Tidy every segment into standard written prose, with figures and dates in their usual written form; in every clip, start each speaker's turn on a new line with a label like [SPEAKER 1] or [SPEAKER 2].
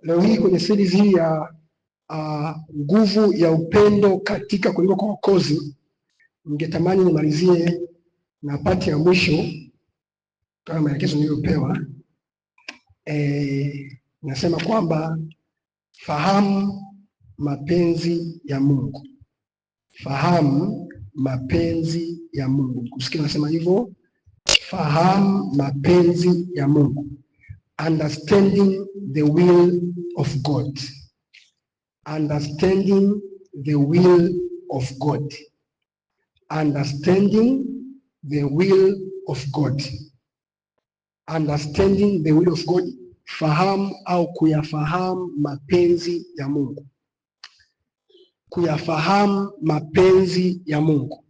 [SPEAKER 1] Leo hii kwenye series hii ya nguvu ya upendo katika kuliko kwa Mwokozi, ningetamani nimalizie na pati ya mwisho kama maelekezo niliyopewa. Nasema kwamba fahamu mapenzi ya Mungu. Fahamu mapenzi ya Mungu. Kusikia nasema hivyo, fahamu mapenzi ya Mungu. Understanding the will of God. Understanding the will of God. Understanding the will of God. Understanding the will of God. Fahamu au kuyafahamu mapenzi ya Mungu. Kuyafahamu mapenzi ya Mungu.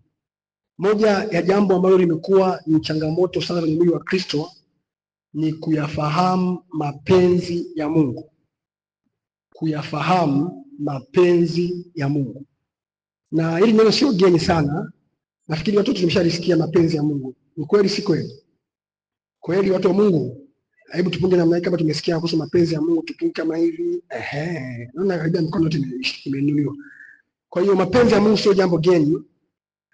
[SPEAKER 1] Moja ya jambo ambalo limekuwa ni changamoto sana kwenye mwili wa Kristo ni kuyafahamu mapenzi ya Mungu. Kuyafahamu mapenzi ya Mungu. Na hili neno sio geni sana. Nafikiri watu tumeshalisikia mapenzi ya Mungu. Ni kweli si kweli? Kweli watu wa Mungu? Hebu tupunge namna hii kama tumesikia kuhusu mapenzi ya Mungu, tupunge kama hivi. Naona karibia mikono yote imeinuliwa. Kwa hiyo mapenzi ya Mungu sio jambo geni,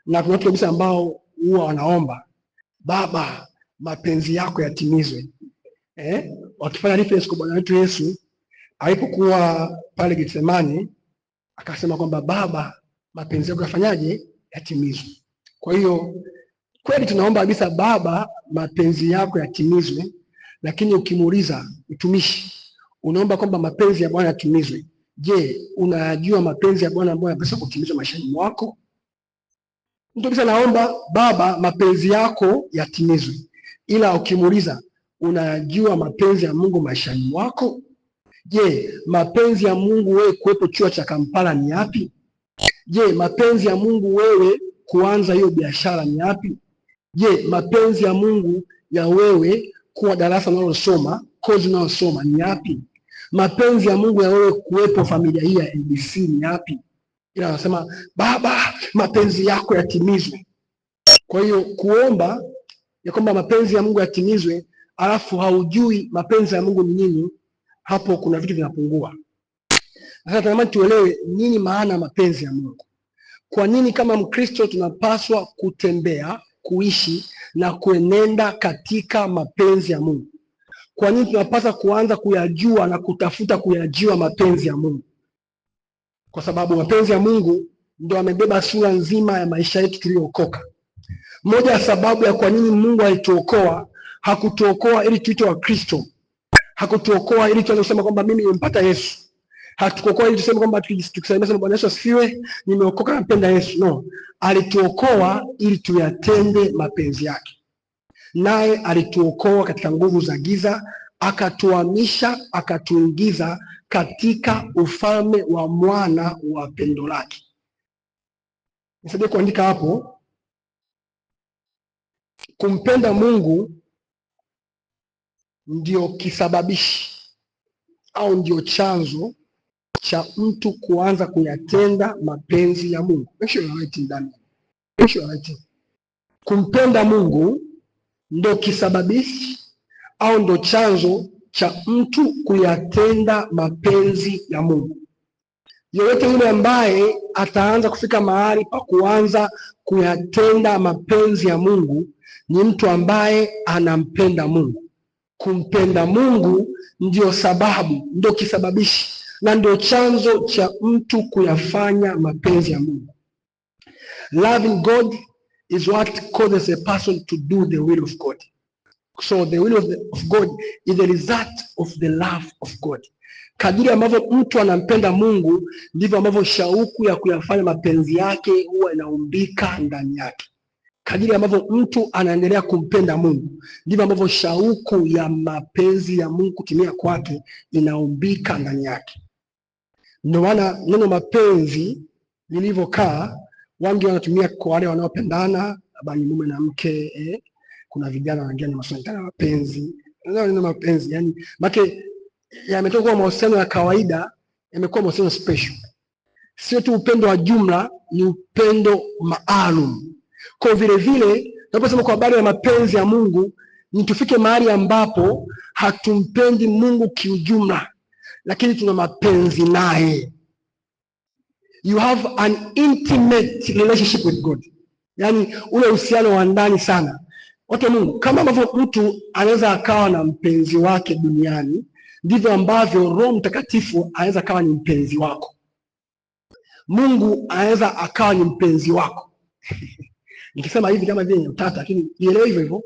[SPEAKER 1] na kuna watu kabisa ambao huwa wanaomba, Baba, mapenzi yako yatimizwe. Wakifanya reference kwa Bwana wetu Yesu alipokuwa pale Getsemani, akasema kwamba Baba, mapenzi yako yafanyaje? Yatimizwe. Kwa hiyo kweli tunaomba kabisa Baba, mapenzi yako yatimizwe, lakini ukimuuliza mtumishi, unaomba kwamba mapenzi ya Bwana yatimizwe. Je, unajua mapenzi ya Bwana ambayo yanapaswa kutimizwa maishani mwako? Mtu kabisa naomba Baba, mapenzi yako yatimizwe, ila ukimuuliza unajua mapenzi ya Mungu maishani mwako? Je, mapenzi ya Mungu wewe kuwepo chuo cha Kampala ni yapi? Je, mapenzi ya Mungu wewe kuanza hiyo biashara ni yapi? Je, mapenzi ya Mungu ya wewe kuwa darasa unalosoma, kozi unalosoma ni yapi? Mapenzi ya Mungu ya wewe kuwepo familia hii ya NBC ni yapi? Ila anasema Baba, mapenzi yako yatimizwe. Kwa hiyo kuomba ya kwamba mapenzi ya Mungu yatimizwe, alafu haujui mapenzi ya Mungu ni nini, hapo kuna vitu vinapungua. Sasa tunatamani tuelewe nini maana mapenzi ya Mungu. Kwa nini kama Mkristo tunapaswa kutembea, kuishi na kuenenda katika mapenzi ya Mungu? Kwa nini tunapaswa kuanza kuyajua na kutafuta kuyajua mapenzi ya Mungu? Kwa sababu mapenzi ya Mungu ndio amebeba sura nzima ya maisha yetu tuliyookoka. Moja ya sababu ya kwa nini Mungu alituokoa, hakutuokoa ili tuitwe Wakristo. Hakutuokoa ili tuanze kusema kwamba mimi nimempata Yesu. Hatukuokoa ili tuseme kwamba tukisema Bwana Yesu asifiwe, nimeokoka nampenda Yesu. No. Alituokoa ili tuyatende mapenzi yake. Naye alituokoa katika nguvu za giza, akatuhamisha, akatuingiza katika ufalme wa mwana wa pendo lake. Nisaidie kuandika hapo. Kumpenda Mungu ndio kisababishi au ndio chanzo cha mtu kuanza kuyatenda mapenzi ya Mungu. Kumpenda Mungu ndio kisababishi au ndio chanzo cha mtu kuyatenda mapenzi ya Mungu. Yoyote yule ambaye ataanza kufika mahali pa kuanza kuyatenda mapenzi ya Mungu ni mtu ambaye anampenda Mungu. Kumpenda Mungu ndio sababu, ndio kisababishi na ndio chanzo cha mtu kuyafanya mapenzi ya Mungu. Loving God is what causes a person to do the will of God. So the will of God is the result of the love of God. Kadiri ambavyo mtu anampenda Mungu, ndivyo ambavyo shauku ya kuyafanya mapenzi yake huwa inaumbika ndani yake. Kadiri ambavyo mtu anaendelea kumpenda Mungu, ndivyo ambavyo shauku ya mapenzi ya Mungu kutimia kwake inaumbika ndani yake. Ndio maana neno mapenzi lilivyokaa, wengi wanatumia kwa wale wanaopendana, bali mume na mke, kuna vijana wanaingia na masuala ya mapenzi. Neno mapenzi yani make yametoka kwa mahusiano ya kawaida, yamekuwa mahusiano special. Sio tu upendo wa jumla, ni upendo maalum. Kwa vile vile tunaposema kwa habari ya mapenzi ya Mungu, ni tufike mahali ambapo hatumpendi Mungu kiujumla, lakini tuna mapenzi naye. You have an intimate relationship with God, yani ule uhusiano wa ndani sana. Watu wa Mungu, kama ambavyo mtu anaweza akawa na mpenzi wake duniani, ndivyo ambavyo Roho Mtakatifu anaweza akawa ni mpenzi wako. Mungu anaweza akawa ni mpenzi wako. Nikisema hivi kama vile utata, lakini nielewe hivyo hivyo.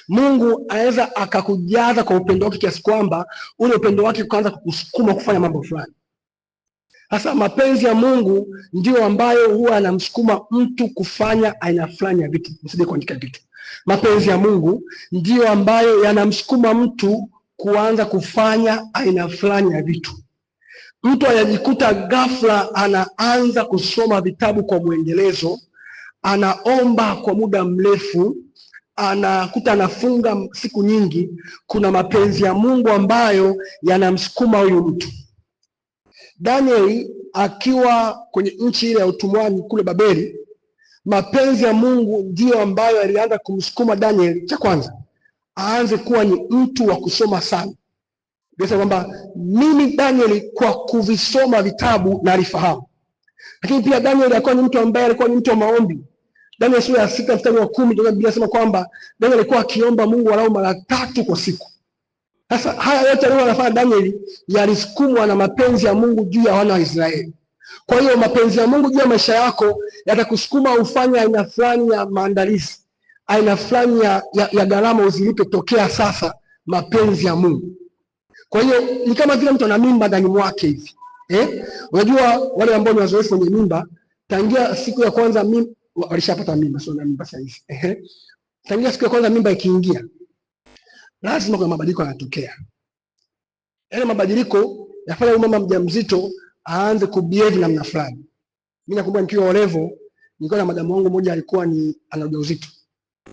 [SPEAKER 1] Mungu anaweza akakujaza kwa upendo wake kiasi kwamba ule upendo wake ukaanza kukusukuma kufanya mambo fulani. Sasa mapenzi ya Mungu ndio ambayo huwa anamsukuma mtu kufanya aina fulani ya vitu. Msije kuandika vitu. Mapenzi ya Mungu ndio ambayo yanamsukuma mtu kuanza kufanya aina fulani ya vitu. Mtu anajikuta ghafla anaanza kusoma vitabu kwa mwendelezo, anaomba kwa muda mrefu, anakuta anafunga siku nyingi. Kuna mapenzi ya Mungu ambayo yanamsukuma huyu mtu. Danieli akiwa kwenye nchi ile ya utumwani kule Babeli, mapenzi ya Mungu ndiyo ambayo alianza kumsukuma Danieli, cha kwanza aanze kuwa ni mtu wa kusoma sana. Basi kwamba mimi Danieli kwa kuvisoma vitabu na alifahamu. Lakini pia Danieli alikuwa ni mtu ambaye alikuwa ni mtu wa maombi. Danieli sura ya 6 mstari wa 10 ndio Biblia inasema kwamba Danieli alikuwa akiomba Mungu walau mara 3 kwa siku. Sasa haya yote alikuwa anafanya Danieli yalisukumwa na mapenzi ya Mungu juu ya wana wa Israeli. Kwa hiyo mapenzi ya Mungu juu ya maisha yako yatakusukuma ufanye aina fulani ya maandalizi, aina fulani ya gharama uzilipe tokea sasa, mapenzi ya Mungu. Kwa hiyo ni kama vile mtu ana mimba ndani mwake hivi. Unajua wale ambao ni wazoefu wenye mimba, tangia siku ya kwanza walishapata mimba, sio na mimba sasa hivi. Tangia siku ya kwanza mimba ikiingia, lazima kuna mabadiliko yanatokea. Yale mabadiliko yafanya mama mjamzito aanze kubehave namna fulani. Mimi nakumbuka nikiwa olevo, nilikuwa na madamu wangu mmoja alikuwa ni ana ujauzito.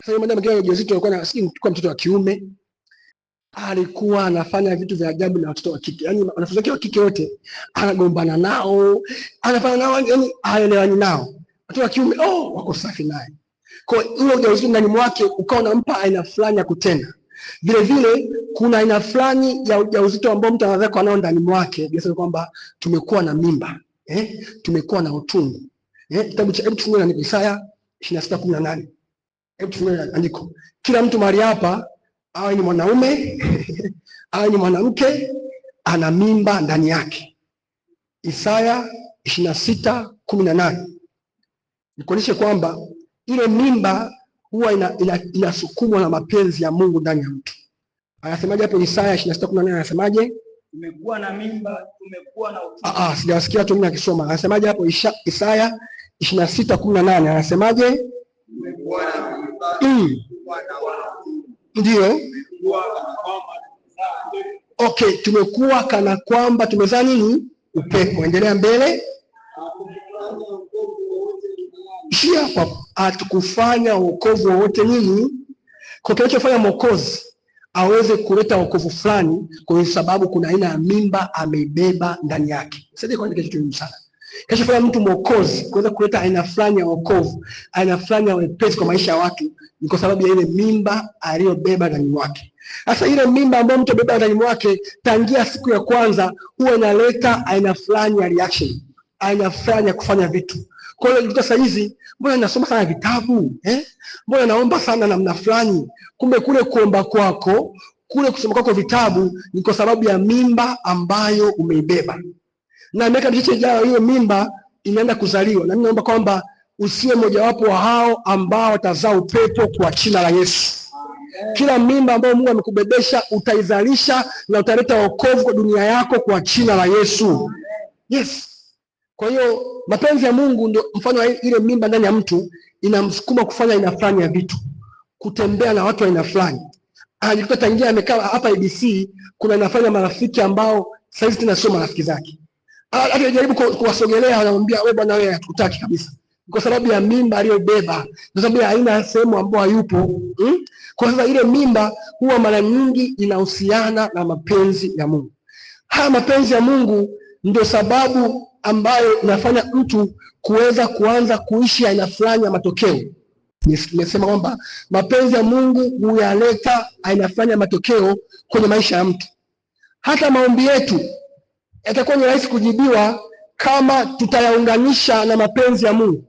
[SPEAKER 1] Sasa yule madamu akiwa na ujauzito alikuwa na kwa mtoto wa kiume. Alikuwa anafanya vitu vya ajabu na watoto wa kike. Yaani wanafunzi wake wa kike wote anagombana nao, anafanya nao, yani haelewani nao. Watoto wa kiume wako safi naye. Kwa hiyo ujauzito ndani mwake ukawa unampa aina fulani ya kutenda. Vile vile kuna aina fulani ya ujauzito ambao mtu anaweza kuwa nao ndani mwake, biasa kwamba tumekuwa na mimba, tumekuwa na utungu. Kitabu cha tufungue na Isaya 26:18. Tufungue andiko. Kila mtu mahali hapa, awe ni mwanaume, awe ni mwanamke, ana mimba ndani yake. Isaya 26:18. Nikuonyeshe kwamba ile mimba huwa inasukumwa na mapenzi ya Mungu ndani ya mtu. Anasemaje hapo Isaya 26:18? Anasemaje?
[SPEAKER 2] Tumekuwa na mimba, tumekuwa na utungu.
[SPEAKER 1] Sijasikia tu mimi akisoma. Anasemaje hapo Isaya 26:18? Anasemaje?
[SPEAKER 2] Tumekuwa na mimba,
[SPEAKER 1] ndio. Okay, tumekuwa kana kwamba tumezaa nini? Upepo. Endelea mbele. Hapa atukufanya wokovu wowote nini? Kwa kinachofanya Mwokozi aweze kuleta wokovu fulani, kwa sababu kuna aina ya mimba ameibeba ndani yake. Sasa kwa nini kitu muhimu sana? Kinachofanya mtu Mwokozi kuweza kuleta aina fulani ya wokovu, aina fulani ya wepesi kwa maisha ya watu, ni kwa sababu ya ile mimba aliyobeba ndani mwake. Sasa ile mimba ambayo mtu amebeba ndani mwake tangia siku ya kwanza huwa inaleta aina fulani ya reaction, aina fulani ya kufanya vitu. Kwa hiyo sasa hizi mbona nasoma sana vitabu? Mbona naomba sana namna fulani? Kumbe kule kuomba kwako, kule kusoma kwako vitabu ni kwa sababu ya mimba ambayo umeibeba. Na miaka michache ijayo hiyo mimba inaenda kuzaliwa. Na mimi naomba kwamba usiwe mojawapo wa hao ambao watazaa upepo kwa jina la Yesu. Kila mimba ambayo Mungu amekubebesha utaizalisha na utaleta wokovu kwa dunia yako kwa jina la Yesu. Yes. Kwa hiyo mapenzi ya Mungu ndio mfano wa ile mimba ndani ya mtu, inamsukuma kufanya aina fulani ya vitu, kutembea na watu aina fulani. Anajikuta tangia amekaa hapa ABC, kuna anafanya marafiki ambao saizi tena sio marafiki zake. Akijaribu kuwasogelea anamwambia wewe bwana, wewe hatukutaki kabisa. Kwa sababu ya mimba aliyobeba, kwa sababu ya aina ya sehemu ambayo hayupo. Kwa sababu ile mimba huwa mara nyingi inahusiana na mapenzi ya Mungu. Haya mapenzi ya Mungu ndio sababu ambayo inafanya mtu kuweza kuanza kuishi aina fulani ya matokeo. Nimesema kwamba mapenzi ya Mungu huyaleta aina fulani ya matokeo kwenye maisha ya mtu. Hata maombi yetu yatakuwa ni rahisi kujibiwa kama tutayaunganisha na mapenzi ya Mungu.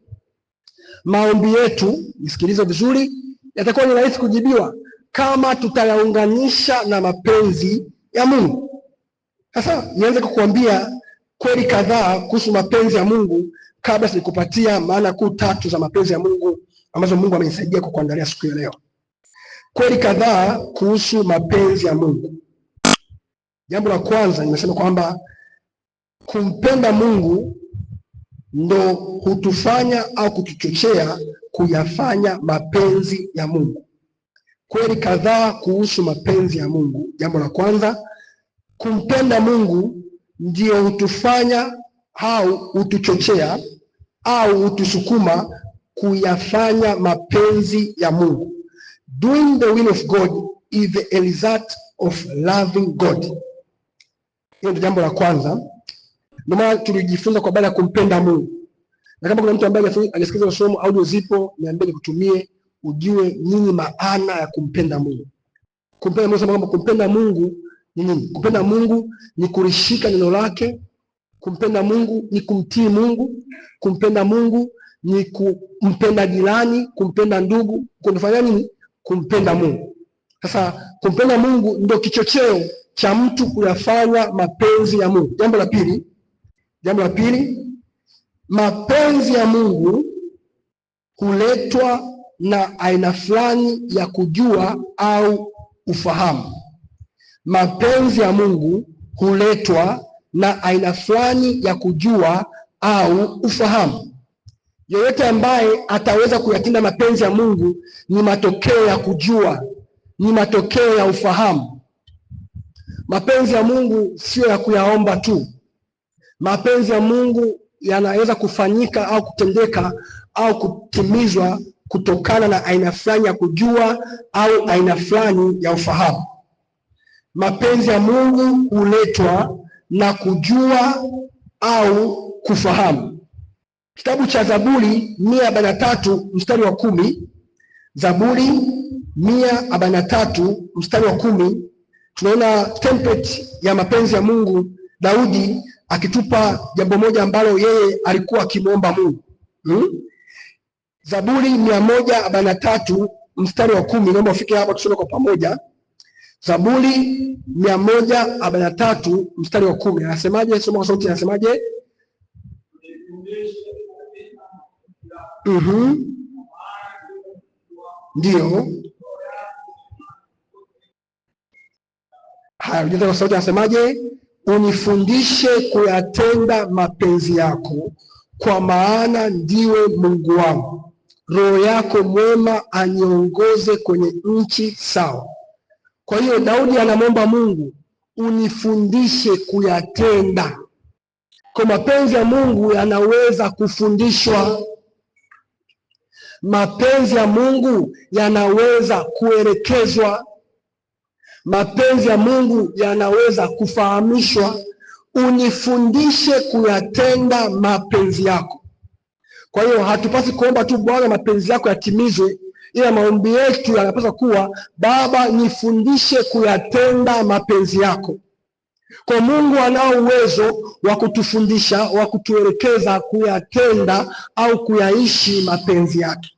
[SPEAKER 1] Maombi yetu, nisikilize vizuri, yatakuwa ni rahisi kujibiwa kama tutayaunganisha na mapenzi ya Mungu. Sasa nianze kukuambia kweli kadhaa kuhusu mapenzi ya Mungu kabla sikupatia maana kuu tatu za mapenzi ya Mungu ambazo Mungu amenisaidia kukuandalia siku ya leo. Kweli kadhaa kuhusu mapenzi ya Mungu. Jambo la kwanza nimesema kwamba kumpenda Mungu ndo hutufanya au kutuchochea kuyafanya mapenzi ya Mungu. Kweli kadhaa kuhusu mapenzi ya Mungu. Jambo la kwanza, kumpenda Mungu ndio hutufanya au hutuchochea au hutusukuma kuyafanya mapenzi ya Mungu. Doing the will of God is the result of loving God. Hiyo ndio jambo la kwanza. Ndio maana tulijifunza kwa habari ya kumpenda Mungu. Na kama kuna mtu ambaye hajasikiza somo, audio zipo, niambie nikutumie ujue nini maana ya kumpenda Mungu. Kumpenda Mungu, kama kumpenda Mungu ni nini? Kumpenda Mungu ni kulishika neno lake. Kumpenda Mungu ni kumtii Mungu. Kumpenda Mungu ni kumpenda jirani, kumpenda ndugu, kunafanya nini? Kumpenda Mungu. Sasa kumpenda Mungu ndio kichocheo cha mtu kuyafanya mapenzi ya Mungu. Jambo la pili, mapenzi ya Mungu huletwa na aina fulani ya kujua au ufahamu. Mapenzi ya Mungu huletwa na aina fulani ya kujua au ufahamu. Yeyote ambaye ataweza kuyatenda mapenzi ya Mungu ni matokeo ya kujua, ni matokeo ya ufahamu. Mapenzi ya Mungu sio ya kuyaomba tu. Mapenzi ya Mungu yanaweza kufanyika au kutendeka au kutimizwa kutokana na aina fulani ya kujua au aina fulani ya ufahamu. Mapenzi ya Mungu huletwa na kujua au kufahamu. Kitabu cha Zaburi 143 mstari wa 10. Zaburi 143 mstari wa 10, tunaona template ya mapenzi ya Mungu, Daudi akitupa jambo moja ambalo yeye alikuwa akimwomba Mungu. Zaburi 143 mstari wa 10, naomba ufike hapa tusome kwa pamoja. Zaburi 143 mstari wa 10 anasemaje? Soma kwa sauti, anasemaje? Ndio. Haya, ujue kwa sauti anasemaje? Unifundishe kuyatenda mapenzi yako, kwa maana ndiwe Mungu wangu. Roho yako mwema aniongoze kwenye nchi sawa. Kwa hiyo Daudi anamwomba Mungu, unifundishe kuyatenda. Kwa mapenzi ya Mungu yanaweza kufundishwa. Mapenzi ya Mungu yanaweza kuelekezwa. Mapenzi ya Mungu yanaweza kufahamishwa. Unifundishe kuyatenda mapenzi yako. Kwa hiyo hatupasi kuomba tu Bwana mapenzi yako yatimizwe, ila maombi yetu yanapaswa kuwa Baba, nifundishe kuyatenda mapenzi yako. Kwa Mungu anao uwezo wa kutufundisha, wa kutuelekeza kuyatenda au kuyaishi mapenzi yake.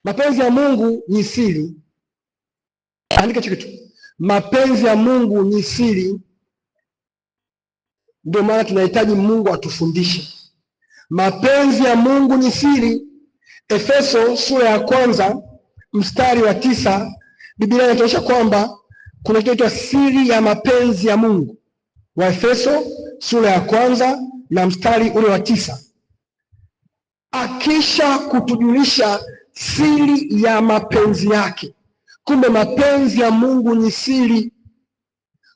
[SPEAKER 1] Mapenzi ya Mungu ni siri. Andika kitu. Mapenzi ya Mungu ni siri. Ndio maana tunahitaji Mungu atufundishe. Mapenzi ya Mungu ni siri. Efeso sura ya 1 mstari wa 9, Biblia inatuonyesha kwamba kuna kitu cha siri ya mapenzi ya Mungu. Waefeso sura ya 1 na mstari ule wa 9. Akisha kutujulisha siri ya mapenzi yake. Kumbe mapenzi ya Mungu ni siri.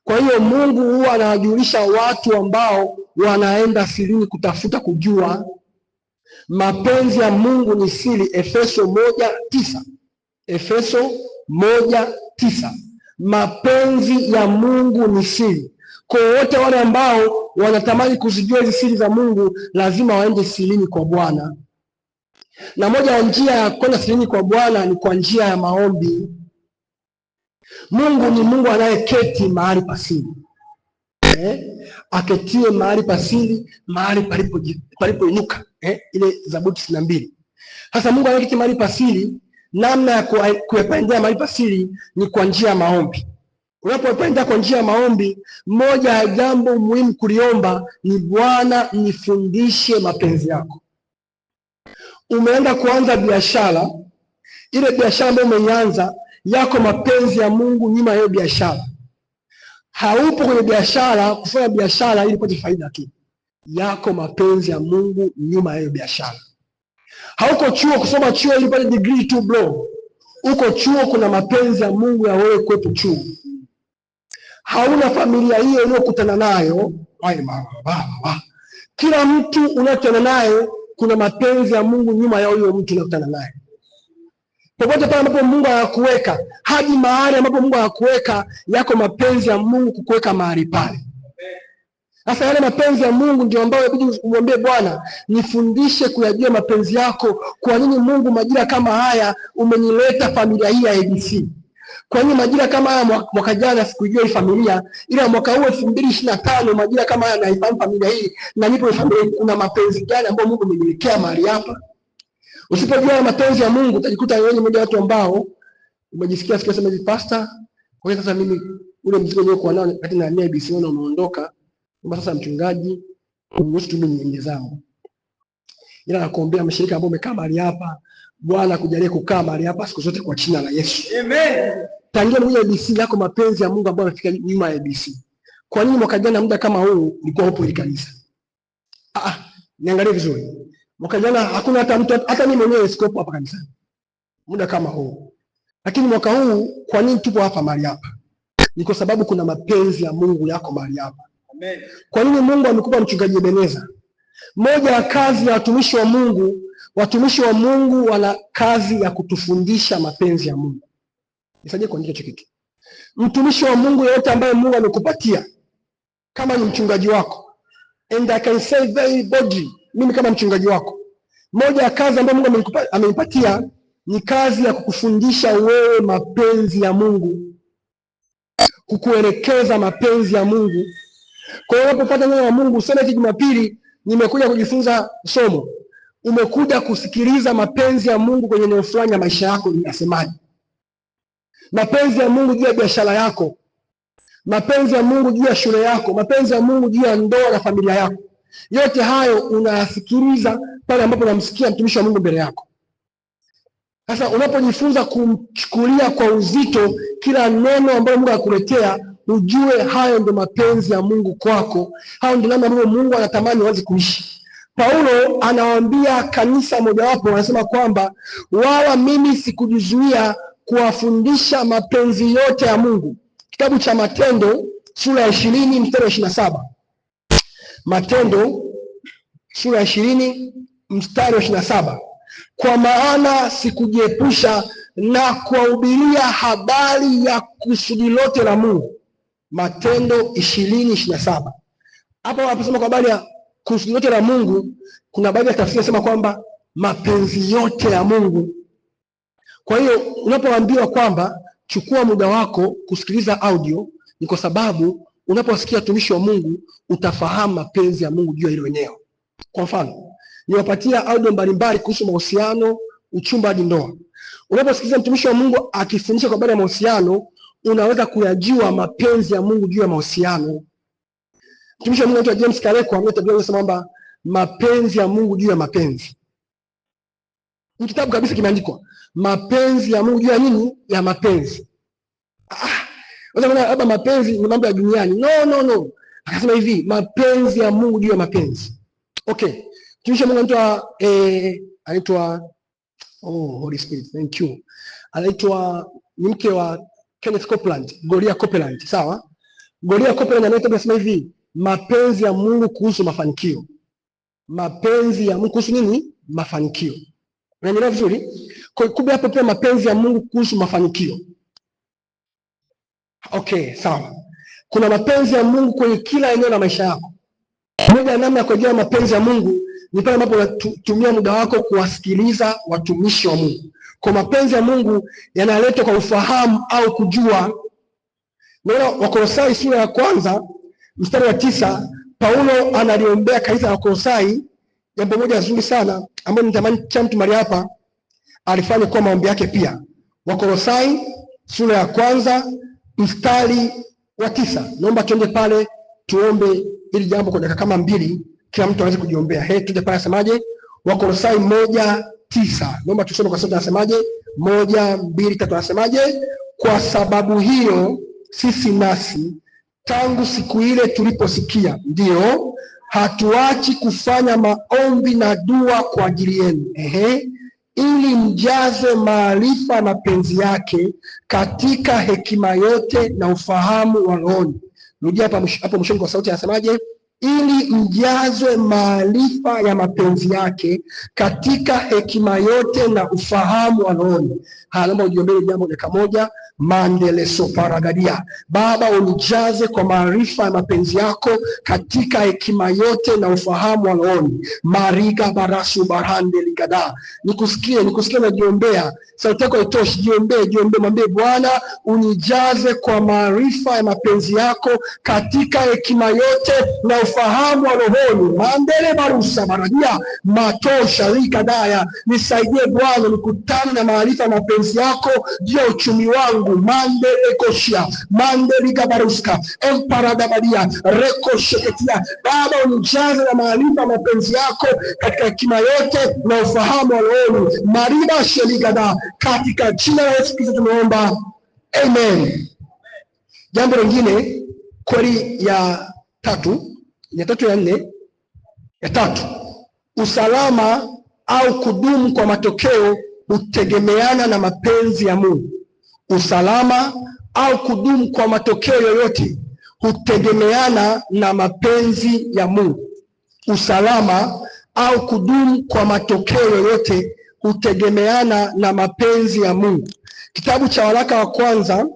[SPEAKER 1] Kwa hiyo Mungu huwa anawajulisha watu ambao wanaenda sirini kutafuta kujua. Mapenzi ya Mungu ni siri. Efeso 1:9. Efeso 1:9. Mapenzi ya Mungu ni siri. Kwa wote wale ambao wanatamani kuzijua hizi siri za Mungu, lazima waende sirini kwa Bwana. Na moja ya njia ya kwenda sirini kwa Bwana ni kwa njia ya maombi. Mungu ni Mungu anayeketi mahali pa siri. aketie mahali pasiri, mahali palipoinuka, ile Zaburi 92. Sasa Mungu anaketi mahali pasiri. Namna ya kuyapendea mahali pasiri ni kwa njia ya maombi. Unapopenda kwa njia ya maombi, moja ya jambo muhimu kuliomba ni Bwana, nifundishe mapenzi yako. Umeenda kuanza biashara, ile biashara ambayo umeianza, yako mapenzi ya Mungu nyuma ya hiyo biashara. Haupo kwenye biashara kufanya biashara ili upate faida tu, yako mapenzi ya Mungu nyuma ya hiyo biashara. Hauko chuo kusoma chuo ili upate degree tu bro. Uko chuo, kuna mapenzi ya Mungu ya wewe kuwepo chuo. Hauna familia hiyo unayokutana nayo, kila mtu unayokutana naye kuna mapenzi ya Mungu nyuma ya huyo mtu unayokutana naye. Popote pale ambapo Mungu anakuweka, hadi mahali ambapo Mungu anakuweka, yako mapenzi ya Mungu kukuweka mahali pale. Sasa yale mapenzi ya Mungu ndio ambayo inabidi umwambie Bwana, nifundishe kuyajua mapenzi yako. Kwa nini Mungu majira kama haya umenileta familia hii ya ABC? Kwa nini majira kama haya mwaka jana sikujua hii familia, ila mwaka huu 2025 majira kama haya naifahamu familia hii na nipo familia hii? Kuna mapenzi gani ambayo Mungu ameniwekea mahali hapa? Usipojua mapenzi ya Mungu utajikuta wewe ni mmoja wa watu ambao umejisikia sema hivi, pastor, kwa hiyo sasa mimi ule mzigo niliokuwa nao wakati na ABC unaondoka, kwamba sasa mchungaji, uniruhusu tu mimi niende zangu. Ila nakuombea mshirika ambao umekaa mahali hapa, Bwana akujalie kukaa mahali hapa siku zote kwa jina la Yesu. Amen. Tangia mwenye ABC yako mapenzi ya Mungu ambayo yanafika nyuma ya ABC. Kwa nini mwaka jana muda kama huu ulikuwa upo ile kanisa? Niangalie vizuri. Mwaka jana hakuna hata mtu, hata mimi mwenyewe sikopo hapa kanisani muda kama huu. Lakini mwaka huu kwa nini tupo hapa mahali hapa? Ni kwa sababu kuna mapenzi ya Mungu yako mahali hapa. Amen. Kwa nini Mungu amekupa mchungaji Ebeneza? Moja ya kazi ya watumishi wa Mungu wana kazi ya kutufundisha mapenzi ya Mungu. Nisaidie kuandika hicho kitu. Mtumishi wa Mungu yeyote ambaye Mungu amekupatia kama ni mchungaji wako, and I can say very boldly, mimi kama mchungaji wako, moja ya kazi ambayo Mungu amenipatia ni kazi ya kukufundisha wewe mapenzi ya Mungu, kukuelekeza mapenzi ya Mungu. Kwa hiyo unapopata neno la Mungu, useme eti Jumapili nimekuja kujifunza somo, umekuja kusikiliza mapenzi ya Mungu kwenye eneo fulani ya maisha yako. Ninasemaje? Mapenzi ya Mungu juu ya biashara yako, mapenzi ya Mungu juu ya shule yako, mapenzi ya Mungu juu ya ndoa na familia yako. Yote hayo unayasikiliza pale ambapo unamsikia mtumishi wa Mungu mbele yako. Sasa unapojifunza kumchukulia kwa uzito kila neno ambalo Mungu akuletea, ujue hayo ndio mapenzi ya Mungu kwako. Hayo ndio namna ambavyo Mungu anatamani uanze kuishi. Paulo anawaambia kanisa mojawapo, anasema kwamba wala mimi sikujizuia kuwafundisha mapenzi yote ya Mungu. Kitabu cha Matendo sura ya 20 mstari wa 27. Matendo sura ya 20 mstari wa 27. Kwa maana sikujiepusha na kuwahubiria habari ya kusudi lote la Mungu. Matendo 20:27. Hapo wanaposema kwa habari ya kusudi lote la Mungu, kuna baadhi ya tafsiri inasema kwamba mapenzi yote ya Mungu. Kwa hiyo unapoambiwa kwamba chukua muda wako kusikiliza audio, ni kwa sababu unaposikia watumishi wa Mungu utafahamu mapenzi ya Mungu juu ya hilo eneo. Kwa mfano, niwapatia audio mbalimbali kuhusu mahusiano, uchumba hadi ndoa. Unaposikiliza mtumishi wa Mungu akifundisha kwa habari ya mahusiano, unaweza kuyajua mapenzi ya Mungu juu ya mahusiano. Mtumishi wa Mungu anaitwa James Kaleko anasema kwamba mapenzi ya Mungu juu ya mapenzi. Ni kitabu kabisa kimeandikwa mapenzi ya Mungu juu ya nini? Ya mapenzi. Labda mapenzi ni mambo ya duniani. No. Akasema hivi, mapenzi ya Mungu juu ya mapenzi. Okay. Mtumishi wa Mungu anaitwa Holy Spirit, thank you. Anaitwa ni mke wa Kenneth Copeland, Gloria Copeland, sawa? Gloria Copeland anasema hivi, mapenzi ya Mungu kuhusu mafanikio. Mapenzi ya Mungu kuhusu nini? Mafanikio. Unaelewa vizuri? Kwa hiyo hapo pia mapenzi ya Mungu kuhusu mafanikio. Okay, sawa. Kuna mapenzi ya Mungu kwenye kila eneo la maisha yako. Moja ya namna ya kujua mapenzi ya Mungu ni pale ambapo unatumia muda wako kuwasikiliza watumishi wa Mungu. Kwa mapenzi ya Mungu yanaletwa kwa ufahamu au kujua. Naona Wakolosai sura ya 1 mstari wa 9, Paulo analiombea kanisa la Kolosai jambo moja zuri sana ambalo nitamani kila mtu mahali hapa alifanya kwa maombi yake pia. Wakolosai sura ya 1 mstari wa 9. Naomba tuende pale tuombe ili jambo kwa dakika kama 2 kila mtu aweze kujiombea. Tuende pale asemaje? Wakolosai 1:9. Naomba tusome kwa sauti. Anasemaje? 1, 2, 3. Anasemaje? Kwa sababu hiyo sisi nasi tangu siku ile tuliposikia, ndio hatuachi kufanya maombi na dua kwa ajili yenu, ili mjaze maarifa na mapenzi yake katika hekima yote na ufahamu wa rohoni. Rudia hapo mwishoni kwa sauti. Anasemaje? Ili mjazwe maarifa ya mapenzi yake katika hekima yote na ufahamu wa rohoni. Naomba ujiombee jambo dakika moja. Mandele soparagadia. Baba, unijaze kwa maarifa ya mapenzi yako katika hekima yote na ufahamu wa rohoni. Mariga barasu barande ligada. Nikusikie na jiombea. Sauti yako itoshi, jiombee, mwambie Bwana unijaze kwa maarifa ya mapenzi yako katika hekima yote na ufahamu wa rohoni. Mandele barusa baradia matosha likadaya. Nisaidie Bwana nikutane na maarifa ya mapenzi yako juu ya uchumi wangu. Mandele koshia, mandele gabaruska, emparada badia, reko sheketia. Baba unijaze na maarifa mapenzi yako katika hekima yote na ufahamu wa rohoni. Mariba sheligada, katika jina la Yesu Kristo tumeomba. Amen. Jambo lingine, kweli ya tatu, usalama au kudumu kwa matokeo hutegemeana na mapenzi ya Mungu. Usalama au kudumu kwa matokeo yoyote hutegemeana na mapenzi ya Mungu. Usalama au kudumu kwa matokeo yoyote hutegemeana na mapenzi ya Mungu. Kitabu cha waraka wa kwanza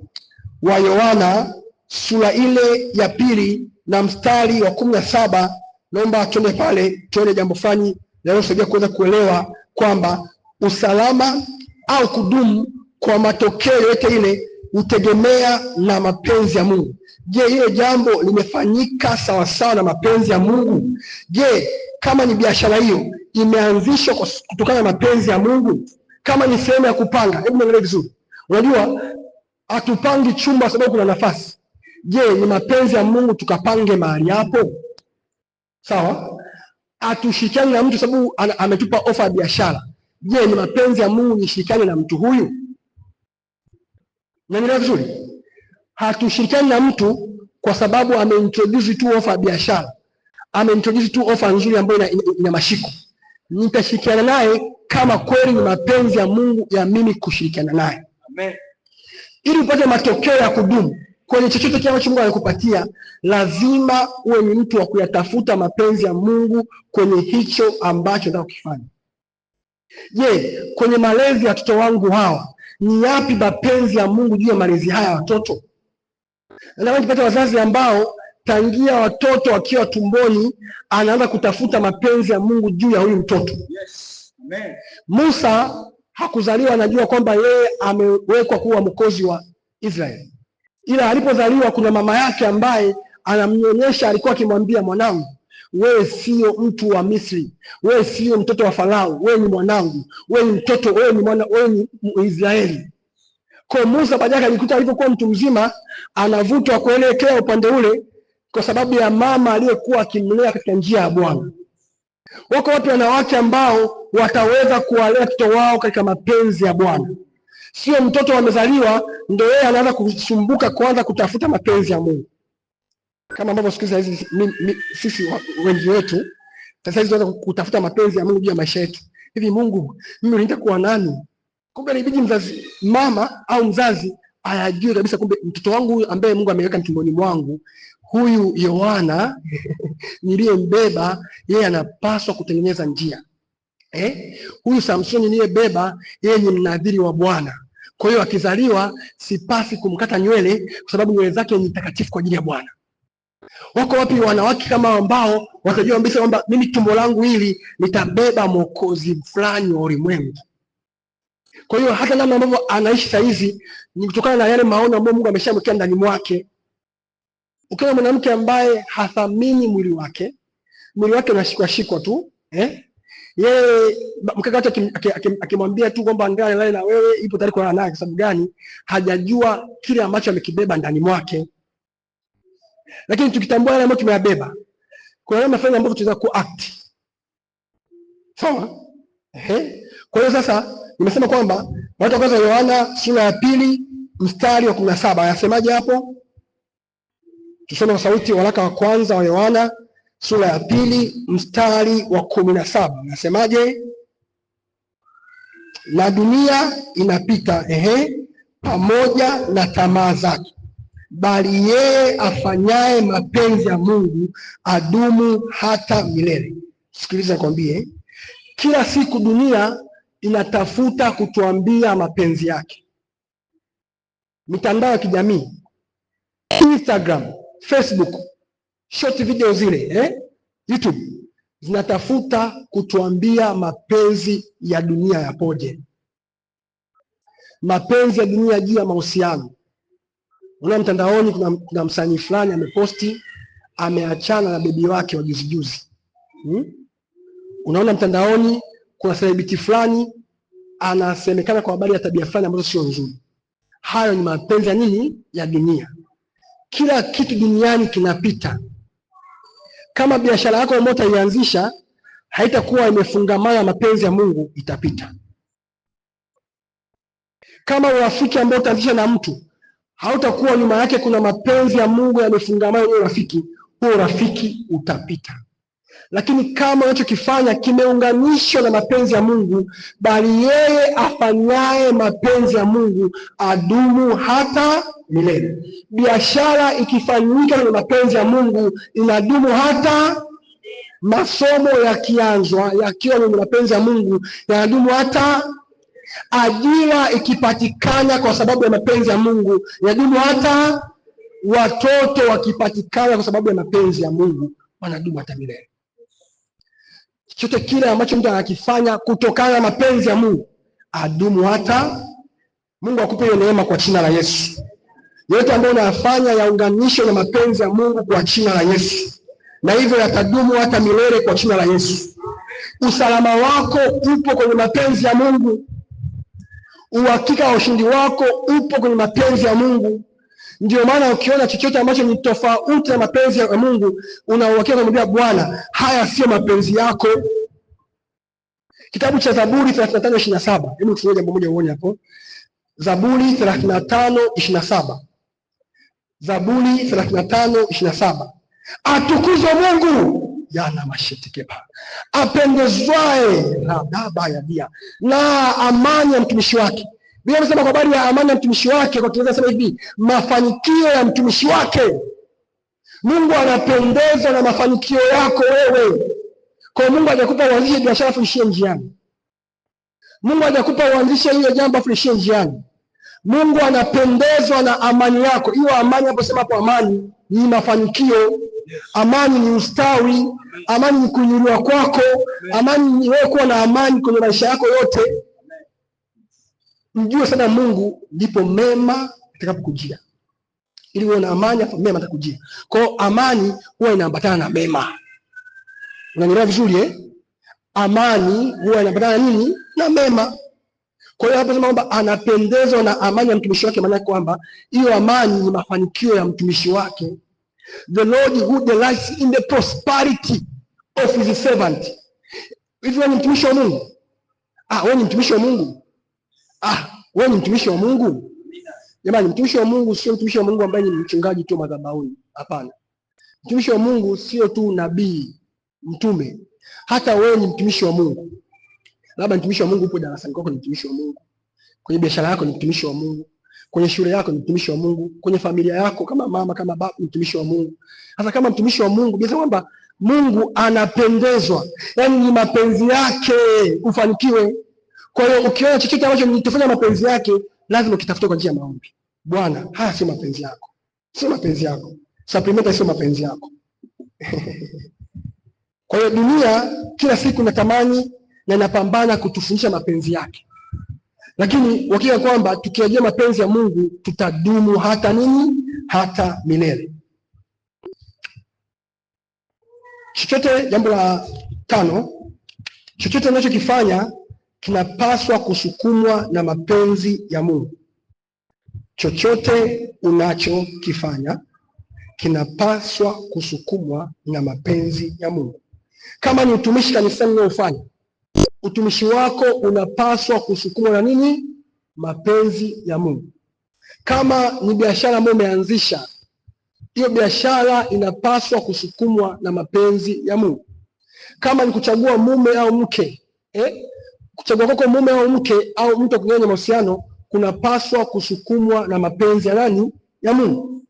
[SPEAKER 1] wa Yohana sura ile ya 2 na mstari wa 17. Naomba tuende pale tuone jambo fulani linalosaidia kuweza kuelewa kwamba usalama au kudumu kwa matokeo yote ile hutegemea na mapenzi ya Mungu. Je, hilo jambo limefanyika sawasawa na mapenzi ya Mungu? Je, kama ni biashara hiyo imeanzishwa kutokana na mapenzi ya Mungu? Kama ni sehemu ya kupanga, hebu niangalie vizuri. Unajua hatupangi chumba sababu kuna nafasi. Je, ni mapenzi ya Mungu tukapange mahali hapo? Sawa? Hatushirikiani na mtu sababu ametupa ofa ya biashara. Je, ni mapenzi ya Mungu nishirikiane na mtu huyu? Na nina vizuri. Hatushirikiani na mtu kwa sababu ameintroduce tu ofa ya biashara. Ameintroduce tu ofa nzuri ambayo ina mashiko. Nitashirikiana naye kama kweli ni mapenzi ya Mungu ya mimi kushirikiana naye. Amen. Ili upate matokeo ya kudumu kwenye chochote kile ambacho Mungu anakupatia, lazima uwe ni mtu wa kuyatafuta mapenzi ya Mungu kwenye hicho ambacho unataka kufanya. Je, kwenye malezi ya watoto wangu hawa, ni yapi mapenzi ya Mungu juu ya malezi haya watoto? Na tupate wazazi ambao tangia watoto wakiwa tumboni anaanza kutafuta mapenzi ya Mungu juu ya huyu mtoto. Yes. Amen. Musa hakuzaliwa anajua kwamba yeye amewekwa kuwa mwokozi wa Israeli. Ila alipozaliwa kuna mama yake ambaye anamnyonyesha, alikuwa akimwambia, mwanangu, wewe sio mtu wa Misri, wewe sio mtoto wa Farao, wewe ni mwanangu, wewe ni mtoto, wewe ni mwana, wewe ni Israeli. Kwa Musa baadaye alikuta alipokuwa mtu mzima anavutwa kuelekea upande ule kwa sababu ya mama aliyekuwa akimlea katika njia ya Bwana. Wako watu wanawake ambao wataweza kuwalea watoto wao katika mapenzi ya Bwana. Sio mtoto amezaliwa ndio yeye anaanza kusumbuka kuanza kutafuta mapenzi ya Mungu. Kama ambavyo siku hizi sisi wengi wetu sasa hizi tunaanza kutafuta mapenzi ya Mungu juu ya maisha yetu. Hivi Mungu, mimi nitakuwa nani? Kumbe inabidi mzazi, mama au mzazi ayajue kabisa, kumbe mtoto wangu ambaye Mungu ameweka mtumboni mwangu, huyu Yohana niliyembeba, yeye anapaswa kutengeneza njia. Huyu Samsoni niliyebeba, yeye ni mnadhiri wa Bwana. Kwa hiyo akizaliwa sipasi kumkata nywele kwa sababu nywele zake ni takatifu kwa ajili ya Bwana. Wako wapi wanawake kama ambao watajua kabisa kwamba mimi tumbo langu hili nitabeba mwokozi fulani wa ulimwengu? Kwa hiyo hata namna ambavyo anaishi saa hizi ni kutokana na yale maono ambayo Mungu ameshamwekea ndani mwake. Ukiona mwanamke ambaye hathamini mwili wake unashikwa tu, yeye mkaka wake akimwambia tu kwamba angalia nilale na wewe, ipo tayari kulala naye. Kwa sababu gani? Hajajua kile ambacho amekibeba ndani mwake. Lakini tukitambua yale ambayo tumeyabeba, kuna namna fulani ambayo tunaweza kuact. Sawa? Kwa hiyo sasa nimesema kwamba waraka wa kwanza Yohana sura ya 2 mstari wa 17 anasemaje hapo? Tusome kwa sauti waraka wa kwanza wa Yohana sura ya 2 mstari wa 17 anasemaje? Na dunia inapita pamoja na tamaa zake, bali yeye afanyaye mapenzi ya Mungu adumu hata milele. Sikiliza nikwambie, kila siku dunia inatafuta kutuambia mapenzi yake. Mitandao ya kijamii, Instagram, Facebook, short video zile, YouTube, zinatafuta kutuambia mapenzi ya dunia yapoje. Mapenzi ya dunia juu ya mahusiano. Unaona mtandaoni kuna msanii fulani ameposti ameachana na bibi wake wa juzi. Unaona mtandaoni kuna celebrity fulani anasemekana kwa habari ya tabia fulani ambazo sio nzuri. Hayo ni mapenzi ya nini? Ya dunia. Kila kitu duniani kinapita. Kama biashara yako ambayo utaianzisha haitakuwa imefungamana na mapenzi ya Mungu, itapita. Kama urafiki ambao utaanzisha na mtu hautakuwa nyuma yake kuna mapenzi ya Mungu yamefungamana na urafiki, huo urafiki utapita. Lakini kama unachokifanya kimeunganishwa na mapenzi ya Mungu, bali yeye afanyaye mapenzi ya Mungu adumu hata milele. Biashara ikifanyika na mapenzi ya Mungu inadumu hata. Masomo yakianzwa yakiwa na mapenzi ya Mungu yanadumu hata. Ajira ikipatikana kwa sababu ya mapenzi ya Mungu yanadumu hata. Watoto wakipatikana kwa sababu ya mapenzi ya Mungu wanadumu hata milele. Chochote kile ambacho mtu anakifanya kutokana na mapenzi ya Mungu adumu hata. Mungu akupe hiyo neema kwa jina la Yesu. Yote ambayo unayafanya yaunganishwe na mapenzi ya Mungu kwa jina la Yesu, na hivyo yatadumu hata milele kwa jina la Yesu. Usalama wako upo kwenye mapenzi ya Mungu. Uhakika wa ushindi wako upo kwenye mapenzi ya Mungu. Ndio maana ukiona chochote ambacho ni tofauti na mapenzi ya Mungu, una uhakika kumwambia Bwana, haya sio mapenzi yako. Kitabu cha Zaburi 35:27. Hebu tusome jambo moja uone hapo. Zaburi 35:27. Zaburi 35:27. Atukuzwe Mungu yana mashetekeba, apendezwae radaba ya dia na amani ya mtumishi wake. Biblia inasema kwa habari ya amani ya mtumishi wake, kwa Kiingereza sema hivi, mafanikio ya mtumishi wake. Mungu anapendezwa na mafanikio yako wewe. Kwa Mungu hajakupa uanzishe biashara afu ishie njiani. Mungu hajakupa uanzishe hiyo jambo afu ishie njiani. Mungu anapendezwa na amani yako. Hiyo amani hapo, sema hapo, amani ni mafanikio, amani ni ustawi, amani ni kuinuliwa kwako, amani ni wewe kuwa na amani kwenye maisha yako yote. Mjue sana Mungu, ndipo mema yatakapokujia. Ili uwe na amani, afu mema yatakujia. Kwa amani huwa inaambatana na mema. Unanielewa vizuri Amani huwa inaambatana na nini? Na mema. Kwa hiyo hapo sema kwamba anapendezwa na amani ya mtumishi wake, maana kwamba hiyo amani ni mafanikio ya mtumishi wake. The Lord who delights in the prosperity of his servant. Hivi wewe ni mtumishi wa Mungu? Wewe ni mtumishi wa Mungu? Wewe ni mtumishi wa Mungu? Jamani, mtumishi wa Mungu sio mtumishi wa Mungu ambaye ni mchungaji tu madhabahuni. Hapana. Mtumishi wa Mungu sio tu nabii, mtume. Hata wewe ni mtumishi wa Mungu. Labda mtumishi wa Mungu upo darasani kwako, ni mtumishi wa Mungu. Kwenye biashara yako ni mtumishi wa Mungu. Kwenye shule yako ni mtumishi wa Mungu. Kwenye familia yako kama mama, kama baba, ni mtumishi wa Mungu. Hata kama mtumishi wa Mungu, bila kwamba Mungu anapendezwa. Yaani ni mapenzi yake ufanikiwe. Kwa hiyo ukiona chochote ambacho ni tofauti na mapenzi yake, lazima ukitafute kwa njia ya maombi. Bwana, haya sio mapenzi yako. Sio mapenzi yako. Supplement sio mapenzi yako. Kwa hiyo dunia kila siku inatamani na inapambana kutufundisha mapenzi yake. Lakini wakija kwamba tukijua mapenzi ya Mungu tutadumu hata nini? Hata milele. Chochote, jambo la 5, chochote unachokifanya kinapaswa kusukumwa na mapenzi ya Mungu. Chochote unachokifanya kinapaswa kusukumwa na mapenzi ya Mungu. Kama ni utumishi kanisani unaofanya, utumishi wako unapaswa kusukumwa na nini? Mapenzi ya Mungu. Kama ni biashara ambayo umeanzisha, hiyo biashara inapaswa kusukumwa na mapenzi ya Mungu. Kama ni kuchagua mume au mke, kuchagua kwako mume au mke au mtu kwenye mahusiano kunapaswa kusukumwa na mapenzi ya nani? Ya Mungu.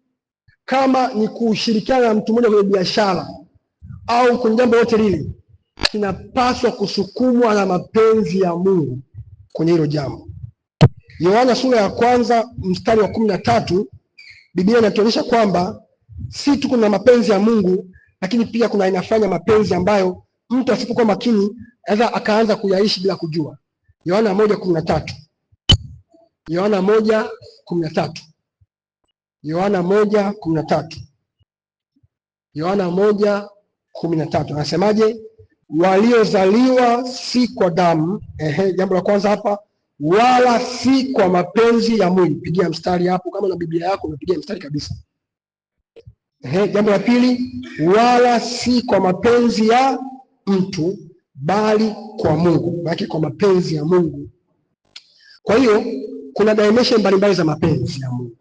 [SPEAKER 1] Kama ni kushirikiana na mtu mmoja kwenye biashara au kwenye jambo lote lile, kinapaswa kusukumwa na mapenzi ya Mungu kwenye hilo jambo. Yohana sura ya 1 mstari wa 13, Biblia inatuonyesha kwamba si tu kuna mapenzi ya Mungu, lakini pia kuna inafanya mapenzi ambayo mtu asipokuwa makini aidha akaanza kuyaishi bila kujua. Yohana 1:13. Yohana 1:13. Yohana 1:13. Yohana 1:13 anasemaje? Waliozaliwa si kwa damu, jambo la kwanza hapa, wala si kwa mapenzi ya mwili. Pigia mstari hapo, kama na Biblia yako unapigia mstari kabisa. Jambo la pili, wala si kwa mapenzi ya mtu, bali kwa Mungu. Bali kwa mapenzi ya Mungu. Kwa hiyo kuna dimension mbalimbali za mapenzi ya Mungu.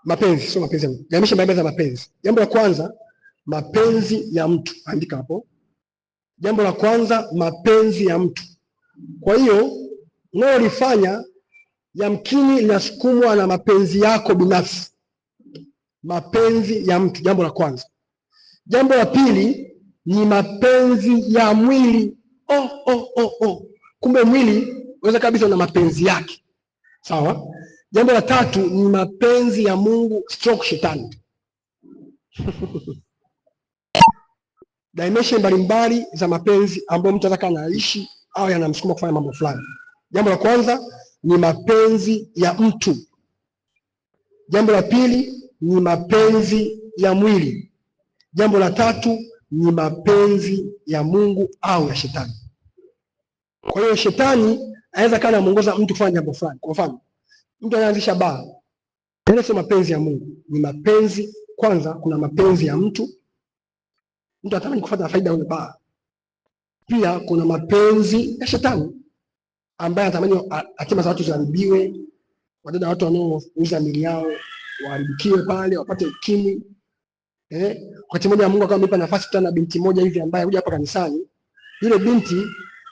[SPEAKER 1] Mapenzi sio mapenzi ya Mungu. Dimension mbalimbali za mapenzi. Jambo la kwanza, mapenzi ya mtu. Andika hapo. Jambo la kwanza, mapenzi ya mtu. Kwa hiyo unalolifanya yamkini linasukumwa na mapenzi yako binafsi. Mapenzi ya mtu, jambo la kwanza. Jambo la pili ni mapenzi ya mwili. Kumbe mwili unaweza kabisa na mapenzi yake. Sawa? Jambo la tatu ni mapenzi ya Mungu stroke shetani. Dimension mbalimbali za mapenzi ambayo mtu anataka anaishi au yanamsukuma kufanya mambo fulani. Jambo la kwanza ni mapenzi ya mtu. Jambo la pili ni mapenzi ya mwili. Jambo la tatu ni mapenzi ya Mungu au ya shetani. Kwa hiyo shetani anaweza kana anamuongoza mtu kufanya jambo fulani. Kwa mfano, mtu anaanzisha baa. Ile sio mapenzi ya Mungu, ni mapenzi kwanza. Kuna mapenzi ya mtu. Mtu anatamani kufuata faida ile baa. Pia kuna mapenzi ya shetani ambaye anatamani hatima za watu ziharibiwe, wadada watu wanaouza mili yao waharibikiwe pale, wapate ukimwi. Wakati mmoja Mungu akawa amempa nafasi tena binti moja hivi ambaye huja hapa kanisani. Yule binti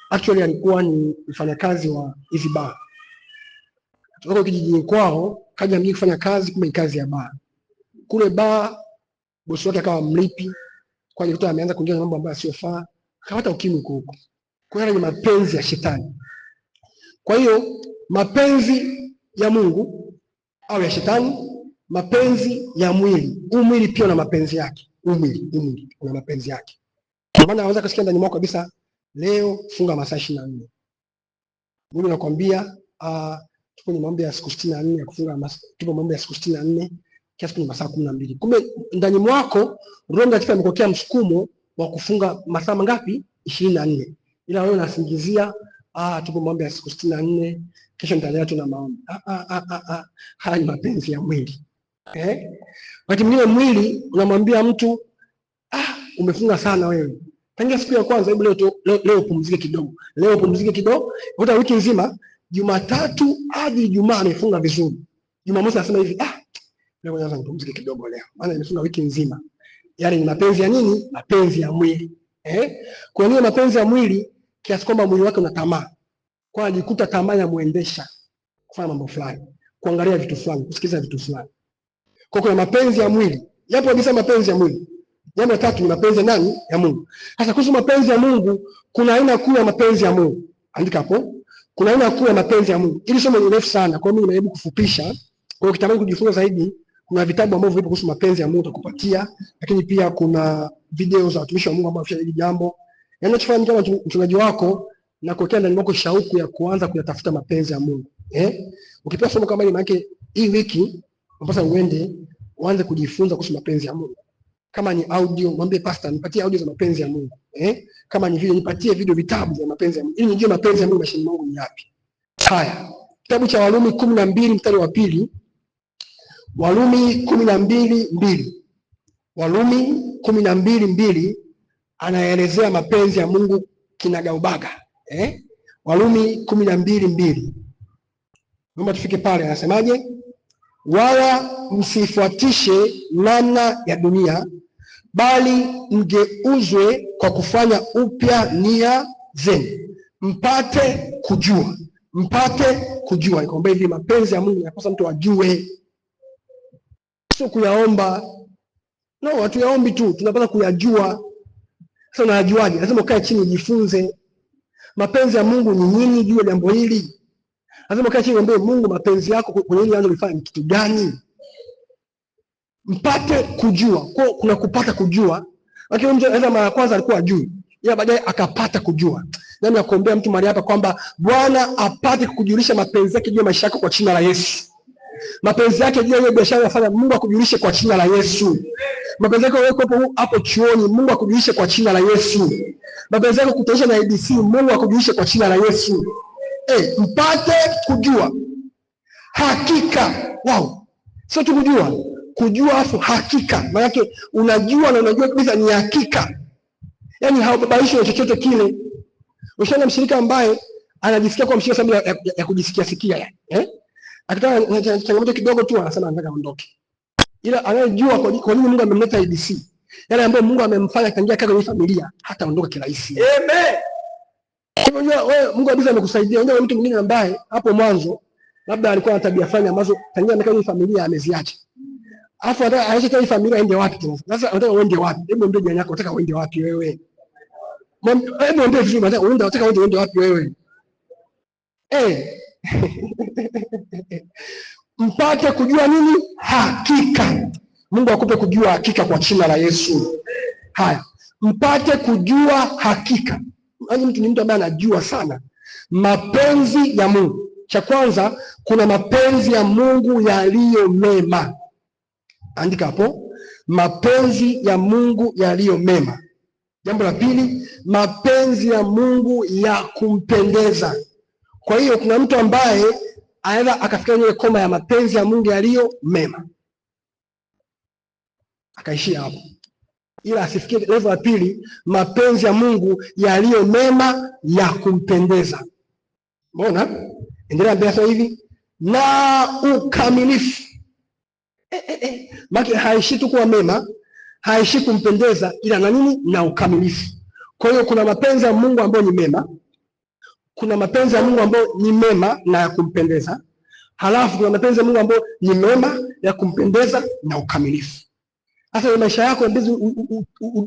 [SPEAKER 1] actually alikuwa ni mfanyakazi wa hizi baa. Kutoka kijijini kwao kaja mjini kufanya kazi, kumbe kazi ya baa. Kule baa bosi wake akawa mlipi, kwa hiyo ameanza kuingia mambo ambayo asiyofaa, akapata ukimwi huko. Kwa hiyo ni mapenzi ya shetani. Kwa hiyo mapenzi ya Mungu au ya shetani, mapenzi ya mwili. Mwili pia una mapenzi yake. Mwili una mapenzi yake. Kwa maana anaweza kusikia ndani mwako kabisa, leo funga masaa 24. Mungu anakuambia tupo kwenye maombi ya siku 64 ya kufunga tupo maombi ya siku 64 kiasi kwenye masaa 12. Kumbe ndani mwako Roho Mtakatifu amekokea msukumo wa kufunga masaa mangapi? 24. Ila wewe unasingizia tupo maombi ya siku 64, kesho nitaendelea tu na maombi. Haya ni mapenzi ya mwili. Wakati mwingine mwili unamwambia mtu umefunga sana wewe. Tangia siku ya kwanza, hebu leo pumzike kidogo. Leo pumzike kidogo. Hata wiki nzima, Jumatatu hadi Ijumaa amefunga vizuri. Jumamosi anasema hivi, leo naweza nipumzike kidogo leo. Maana nimefunga wiki nzima. Yaani ni mapenzi ya nini? Mapenzi ya mwili. Kwa nini mapenzi ya mwili? Kiasi kwamba mwili wake una tamaa. Kwa ajikuta tamaa ya muendesha kufanya mambo fulani, kuangalia vitu fulani, kusikiza vitu fulani. Kwa kuna mapenzi ya mwili. Yapo kabisa mapenzi ya mwili. Jambo la tatu ni mapenzi ya nani? Ya Mungu. Sasa kuhusu mapenzi ya Mungu, kuna aina kuu ya mapenzi ya Mungu. Andika hapo. Kuna aina kuu ya mapenzi ya Mungu. Ili somo ni refu sana, kwa hiyo mimi nimejaribu kufupisha. Kwa hiyo ukitamani kujifunza zaidi, kuna vitabu ambavyo vipo kuhusu mapenzi ya Mungu utakupatia, lakini pia kuna video za watumishi wa Mungu ambao wamefanya hili jambo. Yanachofanya kama mchungaji wako na kuwekea ndani mwako shauku ya kuanza kuyatafuta mapenzi ya Mungu. Ukipewa somo kama hili, maana hii wiki unapaswa uende uanze kujifunza kuhusu mapenzi ya Mungu. Kama ni audio, mwambie pastor nipatie audio za mapenzi ya Mungu. Kama ni video, nipatie video, vitabu vya mapenzi ya Mungu, ili nijue mapenzi ya Mungu maishani mwangu ni yapi. Haya, kitabu cha Warumi 12 mstari wa 2. Warumi 12:2. Warumi 12:2 anaelezea mapenzi ya Mungu kinagaubaga. Warumi 12:2. Naomba tufike pale, anasemaje? Wala msifuatishe namna ya dunia, bali mgeuzwe kwa kufanya upya nia zenu, mpate kujua. Mpate kujua. Nikwambia hivi, mapenzi ya Mungu yanapaswa mtu ajue, sio kuyaomba. No, hatuyaombi tu, tunapaswa kuyajua. Sasa unayajuaje? Lazima ukae chini ujifunze. Mapenzi ya Mungu ni nini juu ya jambo hili? Lazima ukae chini uombe Mungu, mapenzi yako kwenye hili unalofanya ni kitu gani? Mpate kujua. Kwa kuna kupata kujua. Lakini mtu anaweza mara kwanza alikuwa ajui, ila baadaye akapata kujua. Nami nakuombea mtu mahali hapa kwamba Bwana apate kukujulisha mapenzi yake juu ya maisha yako kwa jina la Yesu. Mapenzi yake juu ya hiyo biashara unafanya, Mungu akujulishe kwa jina la Yesu. Mapenzi yako wewe hapo chuoni, Mungu akujulishe kwa jina la Yesu. Mapenzi yako kutaisha na ABC, Mungu akujulishe kwa jina la Yesu. Mpate kujua. Hakika. Wow. Sio tu kujua, kujua afu hakika. Maana yake unajua na unajua kabisa ni hakika. Yaani haubabaishi na chochote kile. Ushaona mshirika ambaye anajisikia kwa mshirika sababu ya kujisikia sikia akitaka changamoto kidogo tu anasema anataka aondoke. Ila anayejua kwa nini Mungu amemleta ABC, yale ambayo Mungu amemfanya kaingia kwenye familia, hata aondoka kirahisi. Amen. Unajua wewe Mungu kabisa amekusaidia. Unajua mtu mwingine ambaye hapo mwanzo labda alikuwa na tabia fulani ambazo tangia amekaa kwenye familia ameziacha. Alafu anataka aache tena familia aende wapi tena? Sasa unataka uende wapi? Hebu mwambie jirani yako unataka uende wapi wewe? Hebu mwambie vizuri unataka uende wapi wewe? Mpate kujua nini? Hakika. Mungu akupe kujua hakika kwa jina la Yesu. Haya, mpate kujua hakika. Yaani mtu ni mtu ambaye anajua sana mapenzi ya Mungu. Cha kwanza, kuna mapenzi ya Mungu yaliyo mema. Andika hapo, mapenzi ya Mungu yaliyo mema. Jambo la pili, mapenzi ya Mungu ya kumpendeza. Kwa hiyo kuna mtu ambaye anaweza akafikia ile koma ya mapenzi ya Mungu yaliyo mema akaishia hapo, ila asifikie level ya pili, mapenzi ya Mungu yaliyo mema ya kumpendeza. Umeona? Endelea mbele sasa hivi, na ukamilifu. Maki haishi tu kuwa mema, haishi kumpendeza, ila na nini? Na ukamilifu. Kwa hiyo kuna mapenzi ya Mungu ambayo ni mema, kuna mapenzi ya Mungu ambayo ni mema na ya kumpendeza, halafu kuna mapenzi ya Mungu ambayo ni mema ya kumpendeza na ukamilifu. Sasa maisha yako ndizo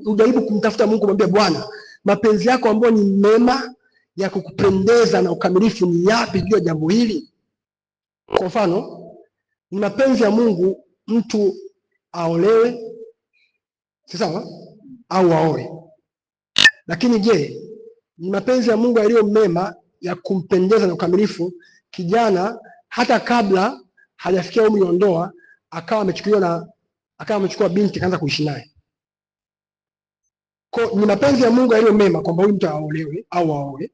[SPEAKER 1] ujaribu kumtafuta Mungu, mwambie Bwana, mapenzi yako ambayo ni mema ya kukupendeza na ukamilifu ni yapi juu ya jambo hili? Kwa mfano, ni mapenzi ya Mungu mtu aolewe, si sawa? Au aoe. Lakini je, ni mapenzi ya Mungu yaliyo mema ya kumpendeza na ukamilifu kijana hata kabla hajafikia umri wa ndoa akawa amechukua binti kaanza kuishi naye? Kwa ni mapenzi ya Mungu yaliyo mema kwamba huyu mtu aolewe au aoe,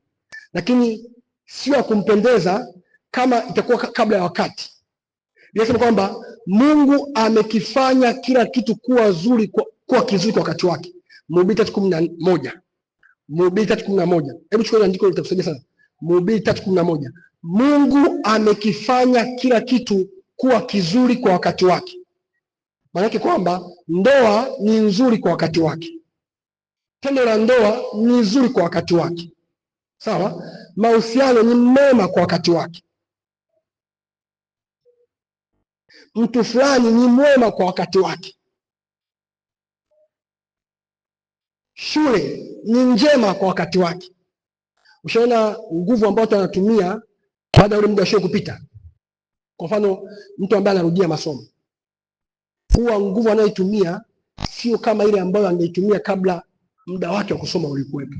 [SPEAKER 1] lakini sio ya kumpendeza kama itakuwa kabla ya wakati. Biblia kwamba Mungu amekifanya kila kitu kuwa zuri, kuwa kizuri kwa wakati wake. Mhubiri 3:11. Mhubiri 3:11. Hebu chukua andiko litakusaidia sana. Mhubiri 3:11. Mungu amekifanya kila kitu kuwa kizuri kwa wakati wake. Maana yake kwamba ndoa ni nzuri kwa wakati wake. Tendo la ndoa ni nzuri kwa wakati wake. Sawa? Mahusiano ni mema kwa wakati wake. Mtu fulani ni mwema kwa wakati wake. Shule ni njema kwa wakati wake. Ushaona nguvu ambayo watu wanatumia baada ya ule muda wa shule kupita? Kwa mfano, mtu ambaye anarudia masomo, huwa nguvu anayoitumia sio kama ile ambayo angeitumia kabla muda wake wa kusoma ulikuwepo.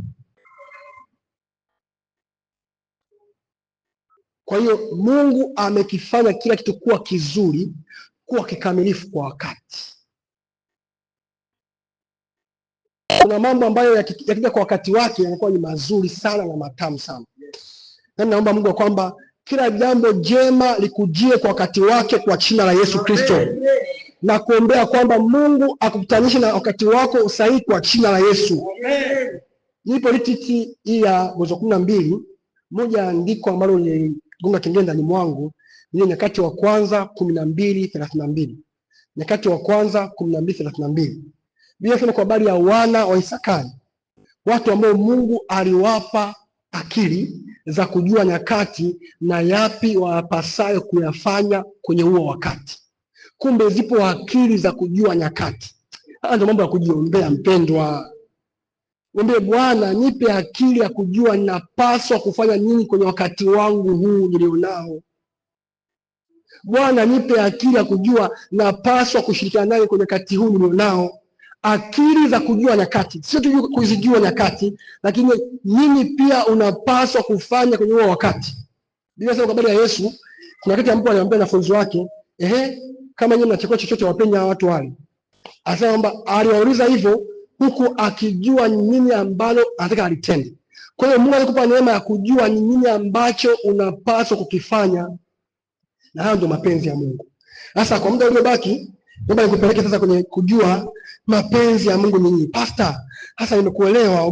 [SPEAKER 1] Kwa hiyo Mungu amekifanya kila kitu kuwa kizuri, kuwa kikamilifu kwa wakati. kuna mambo ambayo yakija kwa wakati wake yanakuwa ni mazuri sana na matamu sana. Na naomba Mungu kwamba kila jambo jema likujie kwa wakati wake kwa jina la Yesu Kristo. Na kuombea kwamba Mungu akukutanishe na wakati wako sahihi kwa jina la Yesu. Nipo lititi hii ya Mwanzo 12, moja andiko ambalo niligonga kengele ndani mwangu, ni Nyakati wa kwanza 12:32. Nyakati wa kwanza 12:32. Biblia inasema kwa habari ya wana wa Isakari, watu ambao Mungu aliwapa akili za kujua nyakati na yapi wapasayo kuyafanya kwenye huo wakati. Kumbe zipo akili za kujua nyakati. Haya ndio mambo ya kujiombea, mpendwa. Mwambie Bwana, nipe akili ya kujua ninapaswa kufanya nini kwenye wakati wangu huu nilionao. Bwana, nipe akili ya kujua napaswa kushirikiana naye kwenye wakati huu nilionao. Akili za kujua nyakati, sio tu kuzijua nyakati, lakini nini pia unapaswa kufanya kwenye huo wakati. Biblia inasema kwa habari ya Yesu, kuna wakati ambapo aliwaambia wanafunzi wake, kama nyinyi mnachukua chochote wapenya watu wale. Anasema kwamba aliwauliza hivyo huku akijua nini ambalo anataka alitende. Kwa hiyo Mungu alikupa neema ya kujua ni nini ambacho unapaswa kukifanya, na hayo ndio mapenzi ya Mungu. Sasa kwa muda uliobaki, naomba nikupeleke sasa kwenye kujua mapenzi ya Mungu ni nini. Pastor, sasa nimekuelewa,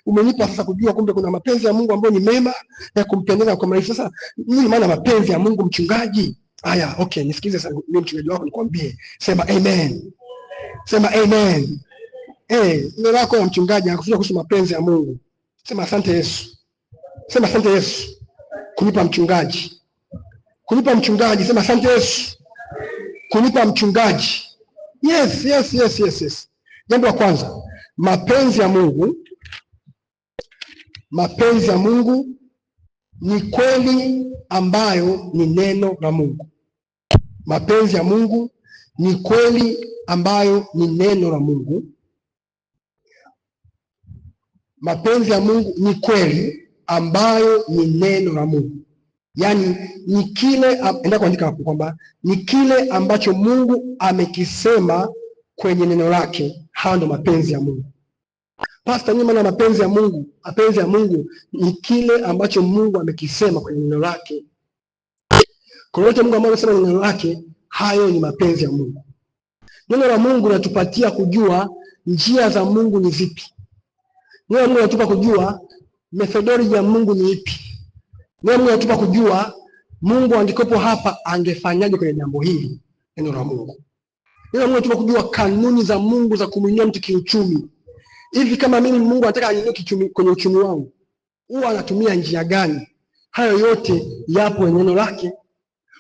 [SPEAKER 1] umenipa sasa kujua kumbe kuna mapenzi ya Mungu ambayo ni mema ya kumpendeza kwa maisha. Sasa nini maana mapenzi ya Mungu, mchungaji? Haya, okay, nisikize sasa, mimi mchungaji wako nikwambie. Sema amen. Sema amen. Neno lako ya mchungaji anakufunza kuhusu mapenzi ya Mungu. Sema asante Yesu. Sema asante Yesu kunipa mchungaji. Kunipa mchungaji. Sema asante Yesu kunipa mchungaji. Yes. Jambo la kwanza, mapenzi ya Mungu. Mapenzi ya Mungu ni kweli ambayo ni neno la Mungu. Mapenzi ya Mungu ni kweli ambayo ni neno la Mungu. Mapenzi ya Mungu ni kweli ambayo ni neno la Mungu. Yaani ni kile, enda kuandika hapo kwamba ni kile ambacho Mungu amekisema kwenye neno lake. Hayo ndio mapenzi ya Mungu. Pastor, nini maana mapenzi ya Mungu? Mapenzi ya Mungu ni kile ambacho Mungu amekisema kwenye neno lake. Kwa hiyo Mungu ambaye anasema neno lake, hayo ni mapenzi ya Mungu. Neno la Mungu linatupatia kujua njia za Mungu ni zipi. Neno la Mungu linatupa kujua methodology ya Mungu ni ipi. Neno la Mungu linatupa kujua Mungu angekuwepo hapa angefanyaje kwenye jambo hili. Neno la Mungu. Neno la Mungu linatupa kujua kanuni za Mungu za kumwinua mtu kiuchumi. Hivi kama mimi Mungu anataka aniinue kiuchumi kwenye uchumi wangu, huwa anatumia njia gani? Hayo yote yapo kwenye neno lake.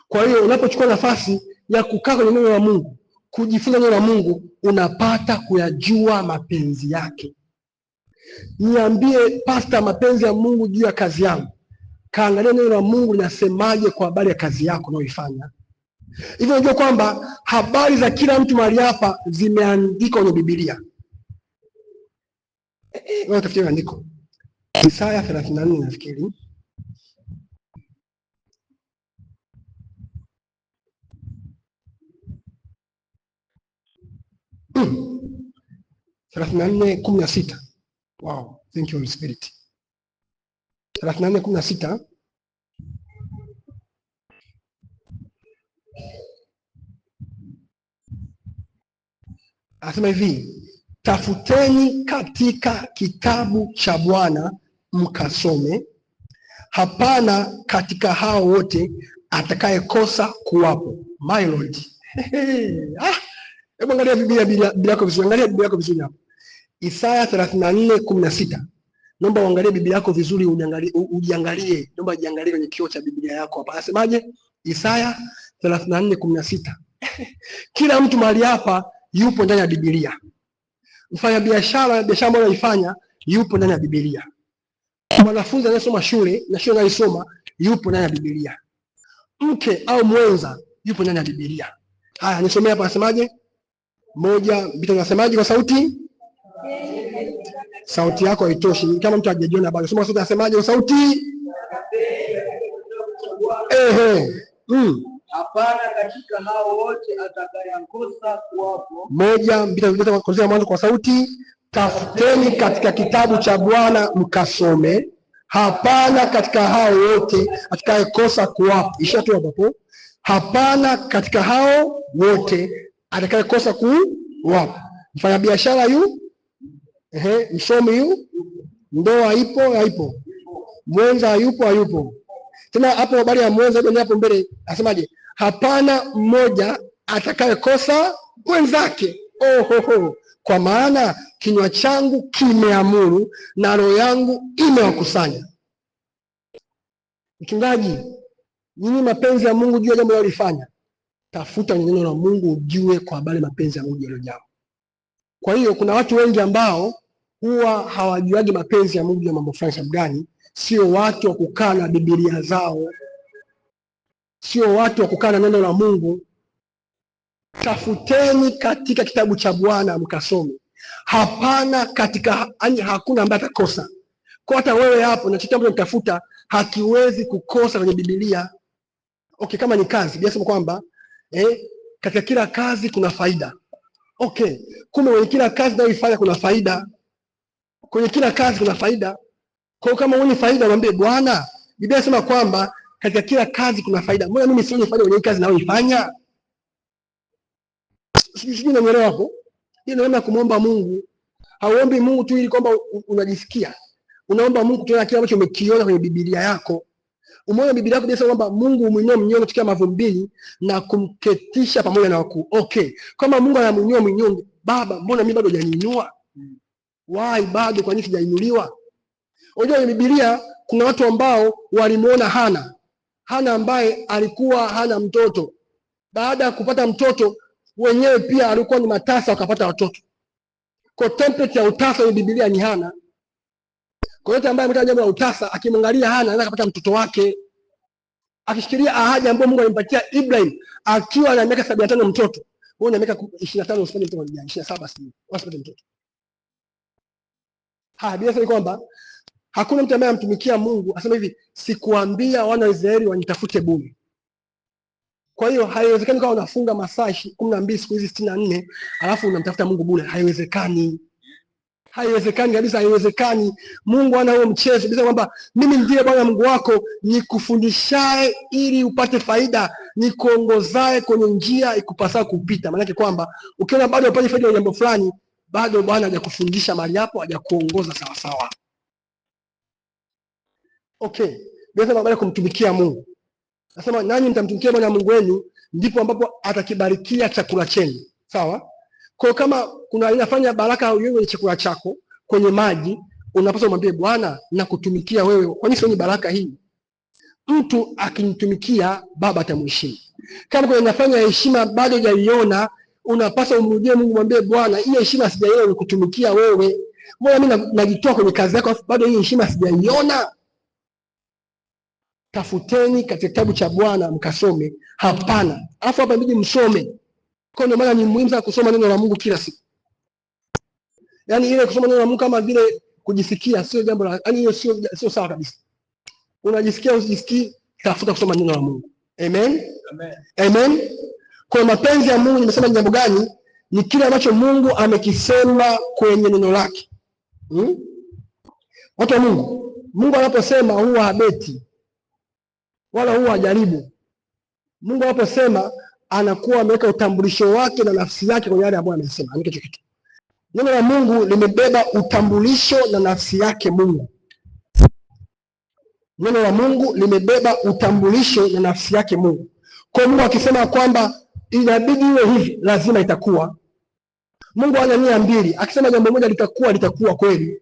[SPEAKER 1] Kwa hiyo unapochukua nafasi ya kukaa kwenye neno la Mungu, kujifunza neno la Mungu, unapata kuyajua mapenzi yake. Niambie pastor, mapenzi ya Mungu juu ya kazi yangu. Kaangalia neno la Mungu linasemaje kwa habari ya kazi yako unayoifanya. Hivyo unajua kwamba habari za kila mtu mahali hapa zimeandikwa kwenye Biblia. Wewe tafsiri andiko. Isaya 34 nafikiri. Hmm. 34:16. Wow, thank you Holy Spirit. 34:16. Anasema hivi, tafuteni katika kitabu cha Bwana mkasome, hapana katika hao wote atakayekosa kuwapo. My Lord. Hebu angalia Biblia yako vizuri, angalia Biblia yako vizuri hapo. Isaya 34:16. Naomba uangalie Biblia yako vizuri, ujiangalie. Naomba jiangalie kwenye kioo cha Biblia yako hapa. Anasemaje? Isaya 34:16. Kila mtu mahali hapa yupo ndani ya Biblia. Mfanya biashara ambayo anaifanya yupo ndani ya Biblia. Mwanafunzi anayesoma shule na shule anayosoma yupo ndani ya Biblia. Mke au mwenza yupo ndani ya Biblia. Haya, nisomee hapa anasemaje? Moja, mbili, anasemaje kwa sauti? Sauti yako haitoshi. Kama mtu hajajiona bado, soma sauti, anasemaje kwa sauti?
[SPEAKER 2] Hapana katika hao wote atakayekosa kuwapo.
[SPEAKER 1] Moja, mbili, kuanzia mwanzo kwa sauti. Tafuteni katika kitabu cha Bwana mkasome, hapana katika hao wote atakayekosa kuwapa. Ishatoa hapo. Hapana katika hao wote atakayekosa kuwapa. Mfanyabiashara yu, msomi yu, ndoa ipo haipo, mwenza hayupo. Tena hapo habari ya mwenza ndio hapo mbele asemaje? Hapana mmoja atakayekosa wenzake. Kwa maana kinywa changu kimeamuru na roho yangu imewakusanya. Mchungaji, nini mapenzi ya Mungu juu ya jambo alilofanya? Tafuta neno la Mungu ujue kwa habari mapenzi ya Mungu juu ya jambo. Kwa hiyo kuna watu wengi ambao huwa hawajuagi mapenzi ya Mungu juu ya mambo fulani. Sababu gani? Sio watu wa kukaa na Biblia zao, sio watu wa kukaa na neno la Mungu. Tafuteni katika kitabu cha Bwana mkasome, hapana katika, hakuna ambaye atakosa. Kwa hata wewe hapo na kitabu unatafuta hakiwezi kukosa kwenye Biblia. Okay, kama ni kazi, Biblia inasema kwamba katika kila kazi kuna faida. Okay, kumbe kwenye kila kazi unayoifanya kuna faida. Kwenye kila kazi kuna faida. Kwa kama uone faida mwambie Bwana, Biblia inasema kwamba katika kila kazi kuna faida. Mbona mimi sioni faida kwenye kazi ninayoifanya? Sijui unanielewa hapo? Hii ndio namna kumuomba Mungu. Hauombi Mungu tu ili kwamba unajisikia. Unaomba Mungu kutokana na kile ambacho umekiona kwenye Biblia yako. Umeona Biblia yako inasema kwamba Mungu umuinua mnyonge katika mavumbini na kumketisha pamoja na wakuu. Okay. Kama Mungu anamuinua mnyonge, Baba, mbona mimi bado hujaniinua? Why bado, kwa nini sijainuliwa? Unajua kwenye Biblia kuna watu ambao walimuona Hana ambaye alikuwa hana mtoto. Baada ya kupata mtoto wenyewe pia alikuwa ni matasa wakapata watoto. Kwa template ya utasa kwenye Biblia ni Hana. Kwa hiyo ambaye ametaja jambo la utasa akimwangalia Hana anaweza kupata mtoto wake. Akishikilia ahadi ambayo Mungu alimpatia Ibrahim akiwa na miaka 75 mtoto. Wewe una miaka 25 usipate mtoto mmoja, 27 sio. Usipate mtoto. Biblia inasema kwamba hakuna mtu ambaye amtumikia Mungu asema hivi, sikuambia wana wa Israeli wanitafute bure. Kwa hiyo haiwezekani kama unafunga masaa 12 siku hizi 64 alafu unamtafuta Mungu bure. Haiwezekani. Haiwezekani kabisa, haiwezekani. Mungu ana huo mchezo. Bisa kwamba mimi ndiye Bwana Mungu wako, nikufundishaye ili upate faida, nikuongozaye kwenye njia ikupasayo kupita. Maana yake kwamba ukiona bado upate faida ya jambo fulani, bado Bwana hajakufundisha mahali hapo, hajakuongoza sawa sawa. Okay. Bisa baada ya kumtumikia Mungu. Nasema nanyi mtamtumikia Bwana Mungu wenu, ndipo ambapo atakibarikia chakula chenu. Sawa? Kwa kama kuna inafanya baraka wewe kwenye chakula chako, kwenye maji, unapaswa kumwambia Bwana, nakutumikia wewe. Kwa nini sioni baraka hii? Mtu akinitumikia Baba atamheshimu. Kama kuna inafanya heshima bado hujaiona, unapaswa umrudie Mungu, mwambie Bwana, hii heshima sijaiona nikutumikia wewe. Mbona mimi najitoa kwenye kazi yako bado hii heshima sijaiona? Tafuteni katika kitabu cha Bwana mkasome, hapana. Alafu hapa inabidi msome. Kwa ndio maana ni muhimu sana kusoma neno la Mungu kila siku. Yaani ile kusoma neno la Mungu kama vile kujisikia sio jambo la, yaani hiyo sio sawa kabisa. Unajisikia usijisikii, tafuta kusoma neno la Mungu. Amen. Amen. Amen. Kwa mapenzi ya Mungu nimesema ni jambo gani? Ni kile ambacho Mungu amekisema kwenye neno lake. Watu wa Mungu anaposema huwa habeti wala huwa hajaribu. Mungu anaposema anakuwa ameweka utambulisho wake na nafsi yake kwenye yale ambayo amesema. Ni kitu. Neno la Mungu limebeba utambulisho na nafsi yake Mungu. Neno la Mungu limebeba utambulisho na nafsi yake Mungu. Kwa Mungu akisema kwamba inabidi iwe hivi, lazima itakuwa. Mungu hana nia mbili. Akisema jambo moja litakuwa kweli.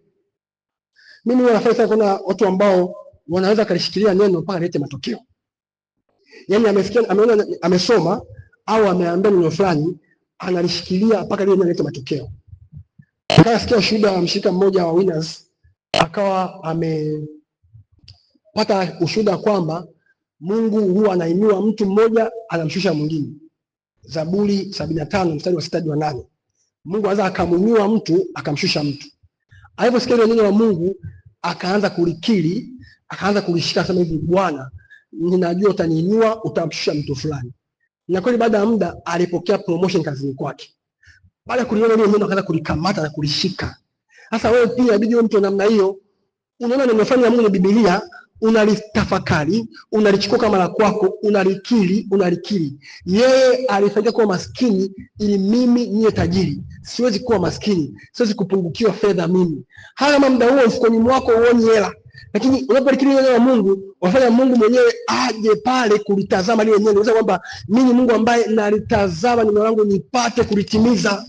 [SPEAKER 1] Mimi wanafanya sana kuna watu ambao wanaweza kalishikilia neno mpaka lete matokeo. Yaani amesikia, ameona, amesoma au ameambiwa neno fulani, analishikilia mpaka lile neno lete matokeo. Nikasikia ushuhuda wa mshirika mmoja wa Winners, akawa amepata ushuhuda kwamba Mungu huwa anainua mtu mmoja anamshusha mwingine. Zaburi 75 mstari wa 6 hadi 8. Mungu anaweza akamuinua mtu akamshusha mtu. Aliposikia neno la Mungu akaanza kulikiri, akaanza kulishika, sema hivi, Bwana, ninajua utaniinua, utamshusha mtu fulani. Na kweli baada ya muda alipokea promotion kazini kwake. Baada ya kuliona ile neno akaanza kulikamata na kulishika. Sasa wewe pia inabidi uwe mtu namna hiyo. Unaona neno fulani la Mungu ni Biblia, unalitafakari, unalichukua kama la kwako, unalikiri. Yeye alifanyika kuwa maskini ili mimi niwe tajiri. Siwezi kuwa maskini, siwezi kupungukiwa fedha mimi. Haya muda huo mfukoni mwako uone hela. Lakini unapolikiri neno la Mungu, wafanya Mungu mwenyewe aje pale kulitazama lile neno. Unasema kwamba mimi Mungu ambaye nalitazama neno langu nipate kulitimiza.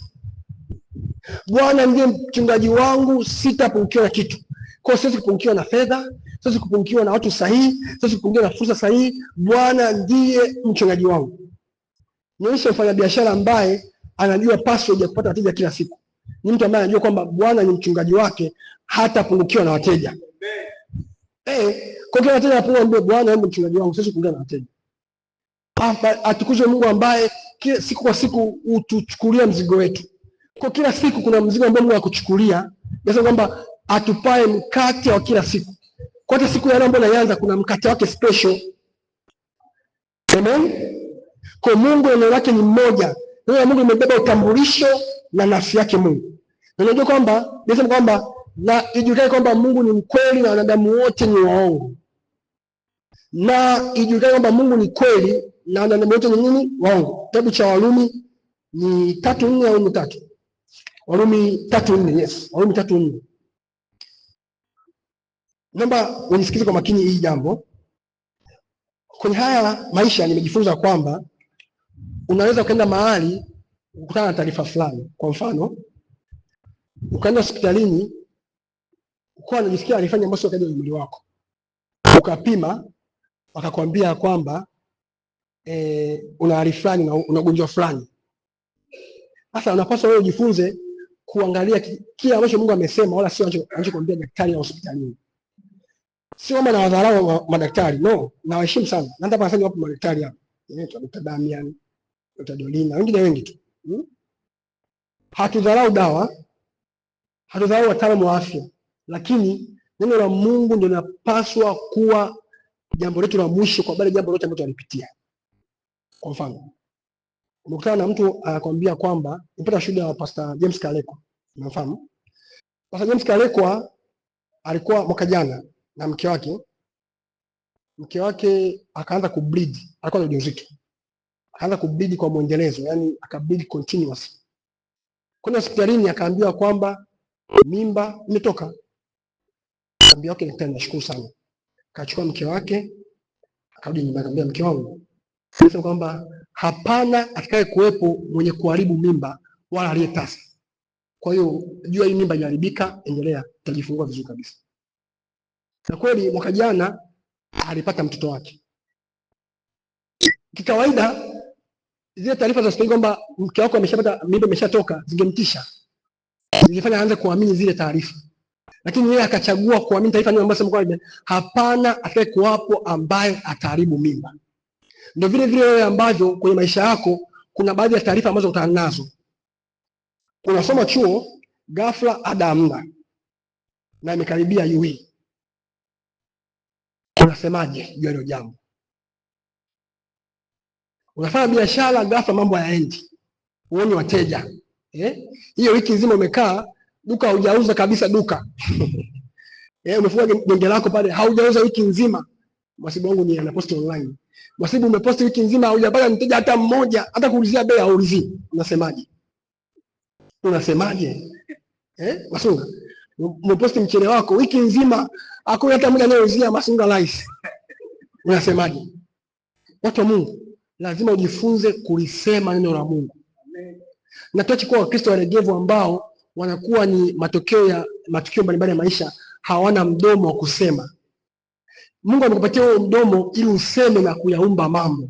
[SPEAKER 1] Bwana ndiye mchungaji wangu, sitapungukiwa na kitu. Kwa siwezi kupungukiwa na fedha, siwezi kupungukiwa na watu sahihi, siwezi kupungukiwa na fursa sahihi. Bwana ndiye mchungaji wangu. Nionyeshe mfanyabiashara ambaye anajua password ya kupata wateja kila siku. Ni mtu ambaye anajua kwamba Bwana ni mchungaji wake, hatapungukiwa na wateja. Kwa kila wateja anapoomba Bwana ndiye mchungaji wangu, siwezi kupungukiwa na wateja. Atukuzwe Mungu ambaye kila siku kwa siku utuchukulia mzigo wetu. Kwa kila siku kuna mzigo ambao Mungu anakuchukulia. Nasema kwamba atupae mkate wa kila siku. Kwa hata siku ya leo ambayo inaanza kuna mkate wake special. Amen. Kwa Mungu neno lake ni mmoja. Neno la Mungu limebeba utambulisho na nafsi yake Mungu. Na unajua kwamba nasema kwamba na ijulikane kwamba Mungu ni mkweli na wanadamu wote ni waongo. Na ijulikane kwamba Mungu ni kweli na wanadamu wote ni nini? Waongo. Kitabu cha Warumi ni 3:4 au 3? Warumi 3:4, yes. Warumi 3:4. Naomba unisikize kwa makini hii jambo. Kwenye haya maisha nimejifunza kwamba unaweza kwenda mahali ukutana na taarifa fulani. Kwa mfano, ukaenda hospitalini ukawa unajisikia alifanya mambo kaja kwenye mwili wako. Ukapima wakakwambia kwamba una hali fulani na una ugonjwa fulani. Sasa unapaswa wewe ujifunze kuangalia kile ambacho Mungu amesema wala sio anachokuambia daktari wa hospitalini. Sio kama nawadharau madaktari, no, nawaheshimu sana. Na hata wanafanya wapo madaktari hapa. Dr. Damian, Dr. Dolina, wengi tu. Hatudharau dawa, hatudharau wataalamu wa afya, lakini neno la Mungu ndio linapaswa kuwa jambo letu la mwisho kwa bali jambo lote ambalo tunalipitia. Kwa mfano, umekutana na mtu anakuambia kwamba nipata shuhuda wa Pastor James Kalekwa. Unafahamu? Pastor James Kalekwa alikuwa mwaka jana na mke wake akaanza kubleed, alikuwa na ujauzito. Akaanza kubleed kwa muendelezo, yani akableed continuous. Kwenda hospitalini akaambiwa kwamba mimba imetoka. Akaambiwa okay, daktari nashukuru sana. Akachukua mke wake, akarudi nyumbani akamwambia mke wangu, sasa kwamba hapana atakaye kuwepo mwenye kuharibu mimba wala aliyetasa. Kwa hiyo jua hii mimba inaharibika, endelea, utajifungua vizuri kabisa. Na kweli mwaka jana alipata mtoto wake. Kikawaida zile taarifa za hospitali kwamba mke wako ameshapata mimba imeshatoka zingemtisha. Zilifanya aanze kuamini zile taarifa. Lakini yeye akachagua kuamini taarifa ambayo sema kwamba hapana atakaye kuwapo ambaye ataharibu mimba. Ndio vile vile wewe ambavyo kwenye maisha yako kuna baadhi ya taarifa ambazo utaanza nazo. Unasoma chuo, ghafla ada hamna. Na imekaribia UE. Unasemaje juu ya hilo jambo? Unafanya biashara, ghafla mambo hayaendi. Uone wateja. Hiyo wiki nzima umekaa, duka hujauza kabisa duka. Umefunga genge lako pale, haujauza wiki nzima. Mwasibu wangu ni anaposti online. Mwasibu umeposti wiki nzima hujapata mteja hata mmoja, hata kuulizia bei haulizii. Unasemaje? Masunga. Umeposti mchele wako wiki nzima hakuna hata mmoja anayeuzia Masunga rice. Unasemaje? Watu wa Mungu, lazima ujifunze kulisema neno la Mungu. Na tuache kuwa Wakristo waregevu ambao wanakuwa ni matokeo ya matukio mbalimbali ya maisha, hawana mdomo wa kusema. Mungu amekupatia huo mdomo ili useme na kuyaumba mambo.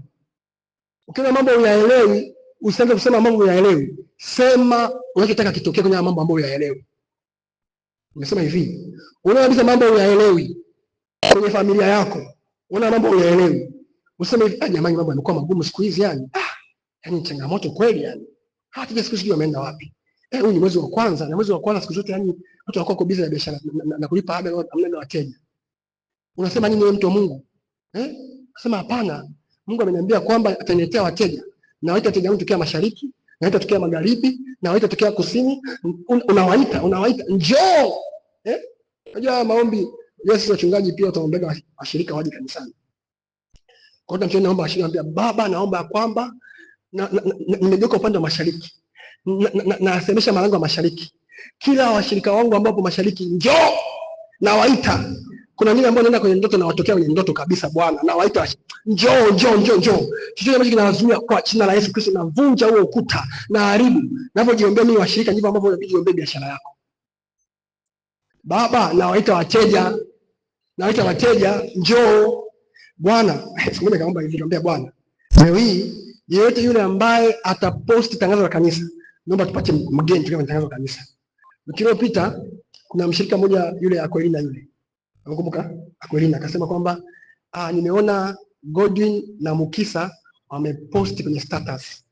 [SPEAKER 1] Ukiona mambo uyaelewi, usianze kusema mambo uyaelewi. Sema unachotaka kitokee kwenye mambo ambayo uyaelewi. Nimesema hivi, unaona kabisa mambo uyaelewi kwenye familia yako, unaona mambo uyaelewi. Useme hivi, jamani mambo yamekuwa magumu siku hizi yani. Yani changamoto kweli yani. Hata siku hizi wameenda wapi? Huu ni mwezi wa kwanza, na mwezi wa kwanza siku zote yani watu wako busy na biashara na kulipa ada hamna wateja. Unasema nini wewe mtu wa Mungu? Unasema hapana. Mungu ameniambia kwamba ataniletea wateja. Na waita wateja wangu tokea mashariki, nawaita tokea magharibi, nawaita tokea kusini, unawaita njoo. Unajua maombi, Yesu wachungaji pia utaombea washirika waje kanisani. Kwa hiyo tunamwomba naomba washirika, anambia Baba, naomba kwamba nimegeuka upande wa mashariki, nasemesha malango ya mashariki, kila washirika wangu ambapo mashariki njoo, nawaita. Kuna wengine ambao naenda kwenye ndoto na watokea kwenye ndoto kabisa, Bwana nawaita njoo. Chochote ambacho kinawazuia kwa jina la Yesu Kristo navunja huo ukuta na haribu. Ninapojiombea mimi washirika, ndivyo ambavyo unabidi uombe biashara yako. Baba, nawaita wateja njoo. Bwana, siku moja kaomba hivi, nikamwambia Bwana, leo hii yeyote yule ambaye ataposti tangazo la kanisa, naomba tupate mgeni tukiwa tangazo la kanisa. Wiki iliyopita kuna mshirika mmoja yule Aquilina yule. Nakumbuka Aquilina akasema kwamba nimeona Godwin na Mukisa wameposti kwenye status.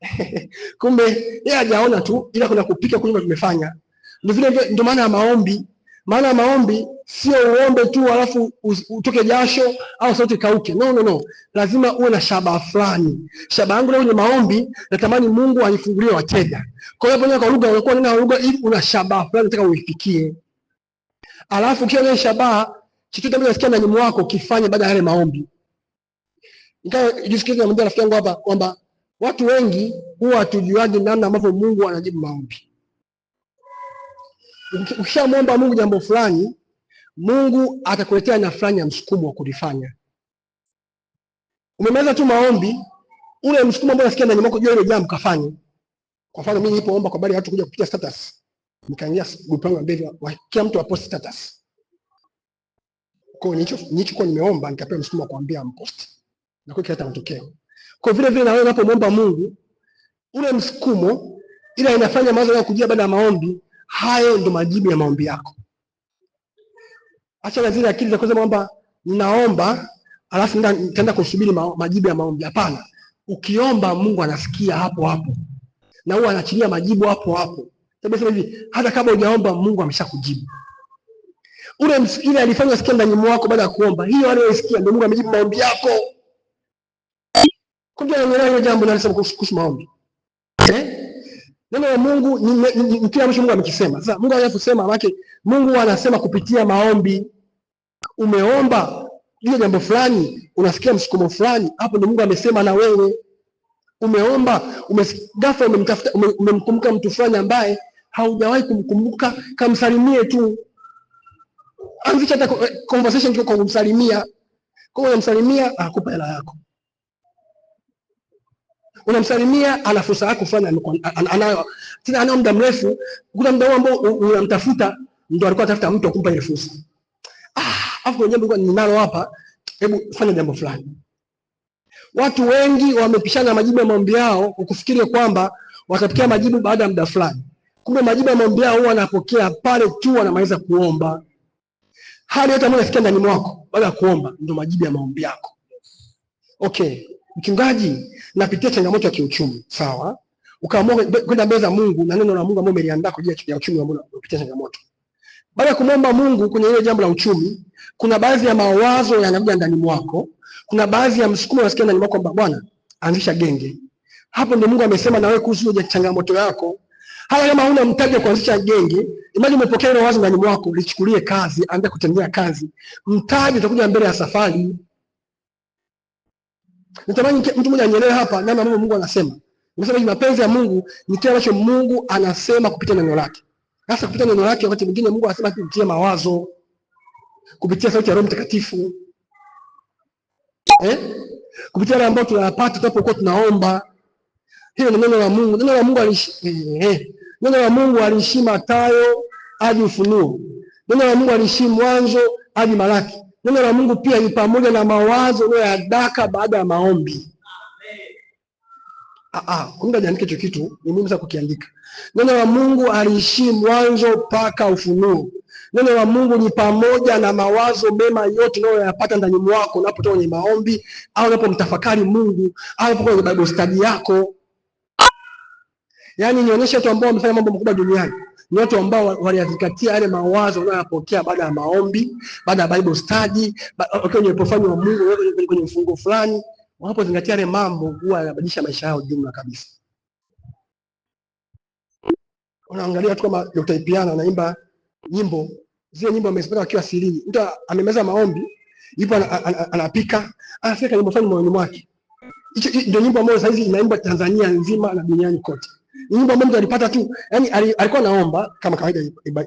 [SPEAKER 1] Kumbe yeye hajaona tu, ila kuna kupika kunywa tumefanya. Ndio maana ya maombi. Maana ya maombi sio uombe tu alafu utoke jasho au sauti kauke. No. Lazima uwe na shabaha fulani. Shabaha yangu leo kwenye maombi, natamani Mungu anifungulie wateja. Kwa hiyo kwa lugha unakuwa nena lugha ili una shabaha fulani unataka uifikie. Alafu ukiwa na shabaha, chochote ambacho unasikia ndani mwako kifanye baada ya yale maombi. Nikajisikiliza na rafiki yangu hapa kwamba watu wengi huwa hatujuaje namna ambavyo Mungu anajibu maombi. Ukishamwomba Mungu jambo fulani, Mungu atakuletea na fulani ya msukumo wa kulifanya. Umemaliza tu maombi, ule msukumo ambao unasikia ndani mwako, jua ile jambo kafanye. Kwa mfano mimi nilipoomba kwa habari ya watu kuja kupitia status, nikaingia group yangu ambavyo kila mtu apost status. Kwa nilichokuwa nimeomba nikapewa msukumo wa kuambia ampost. Na kwa kileta matokeo. Kwa vile na wewe unapomwomba Mungu, ule msukumo ila inafanya mawazo yako kujia baada ya maombi, hayo ndio majibu ya maombi yako. Acha zile akili za kusema kwamba ninaomba alafu nitaenda kusubiri majibu ya maombi. Hapana. Ukiomba Mungu anasikia hapo hapo. Na huwa anaachilia majibu hapo hapo. Sababu hivi hata kama hujaomba Mungu ameshakujibu. Ule msikile alifanya sikia ndani mwako baada ya kuomba. Hiyo aliyosikia ndio Mungu amejibu maombi yako. Kumbe anaelewa jambo linalosema kuhusu maombi. Neno la Mungu ni kile ambacho Mungu amekisema. Sasa Mungu anayosema wake, Mungu anasema kupitia maombi. Umeomba ile jambo fulani, unasikia msukumo fulani, hapo ndio Mungu amesema na wewe. Umeomba, ghafla umemkumbuka mtu fulani ambaye haujawahi kumkumbuka, kamsalimie tu. Anzisha hata conversation kwa kumsalimia. Kwa unamsalimia akupa hela yako. Unamsalimia ana fursa yako fulani anayo. Tena ana muda mrefu, kuna muda ambao unamtafuta ndio alikuwa anatafuta mtu akumpa ile fursa. Afu jambo ninalo hapa, hebu fanya jambo fulani. Watu wengi wamepishana majibu ya maombi yao kufikiri kwamba watapokea majibu baada ya muda fulani. Kumbe majibu ya maombi yao huwa wanapokea pale tu wanamaliza kuomba. Hali yote ambayo unasikia ndani mwako baada ya kuomba ndio majibu ya maombi yako. Okay, mchungaji, napitia changamoto ya kiuchumi. Sawa? Ukaamua kwenda mbele za Mungu na neno la Mungu ambalo umeliandaa kwa ajili ya uchumi ambao unapitia changamoto. Baada ya kumwomba Mungu kwenye ile jambo la uchumi, kuna baadhi ya mawazo yanakuja ndani mwako. Kuna baadhi ya msukumo unasikia ndani mwako kwamba Bwana, anzisha genge. Hapo ndio Mungu amesema na wewe kuhusu ile changamoto yako. Hata kama huna mtaji wa kuanzisha genge, imagine umepokea ile wazo ndani mwako, lichukulie kazi, anza kutendea kazi. Mtaji utakuja mbele ya safari. Natamani mtu mmoja anielewe hapa namna ambavyo Mungu anasema. Nimesema mapenzi ya Mungu ni kile ambacho Mungu anasema kupitia neno lake. Sasa kupitia neno lake wakati mwingine Mungu anasema kupitia mawazo, kupitia sauti ya Roho Mtakatifu. Kupitia yale ambayo tunayapata tunapokuwa tunaomba. Hiyo ni neno la Mungu. Neno la Mungu aliishi Mathayo hadi Ufunuo. Neno la Mungu aliishi Mwanzo hadi Malaki. Neno la Mungu pia ni pamoja na mawazo unayodaka baada ya maombi. Kumbe niandike hicho kitu, ni muhimu sana kukiandika. Neno la Mungu aliishi Mwanzo mpaka Ufunuo. Neno la Mungu ni pamoja na mawazo mema yote unayoyapata ndani mwako unapotoka kwenye maombi au unapomtafakari Mungu au unapokuwa kwenye Bible study yako. Yaani nionyeshe watu ambao wamefanya mambo makubwa duniani. Ni watu ambao waliyazingatia yale mawazo wanayopokea baada ya maombi, baada ya Bible study, kwenye profile wa Mungu, kwenye mfungo fulani. Wanapozingatia yale mambo huwa yanabadilisha maisha yao jumla kabisa. Unaangalia watu kama Dr. Ipiana anaimba nyimbo, zile nyimbo amezipata akiwa sirini. Mtu amemeza maombi, yupo anapika, anafika nyimbo fulani moyoni mwake. Hicho ndio nyimbo ambayo sasa hizi inaimba Tanzania nzima na duniani kote. Nyimbo ambayo mtu alipata tu, yani alikuwa naomba kama kawaida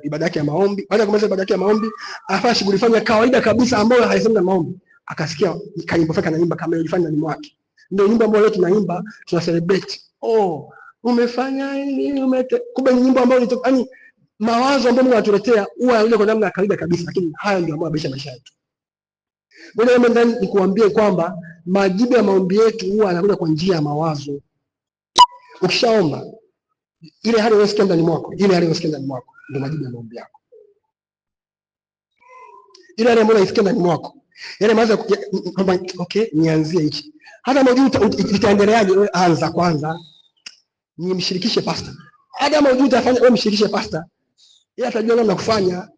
[SPEAKER 1] ibada yake ya maombi. Baada ya kumaliza ibada yake ya maombi, afanya shughuli fanya kawaida kabisa ambayo haisemwi na maombi. Akasikia kanyimbo faka naimba kama ilifanya ndani mwake. Ndio nyimbo ambayo leo tunaimba, tuna celebrate. Oh, umefanya nini? Kumbe ni nyimbo ambayo yani mawazo ambayo Mungu anatuletea huwa yanakuja kwa namna ya kawaida kabisa, lakini haya ndio ambayo yabadilisha maisha yetu. Bwana mimi ndani nikuambie kwamba majibu ya maombi yetu huwa yanakuja kwa njia ya mawazo. Ukishaomba ile hali unayosikia ndani mwako, ile hali unayosikia ndani mwako ndio majibu ya maombi yako. Ile hali ambayo unasikia ndani mwako, yale mawazo kwamba okay, nianzie hichi. Hata mmoja itaendeleaje, wewe anza kwanza. Nimshirikishe pastor. Hata mmoja utafanya wewe mshirikishe pastor. Yeye atajua namna kufanya.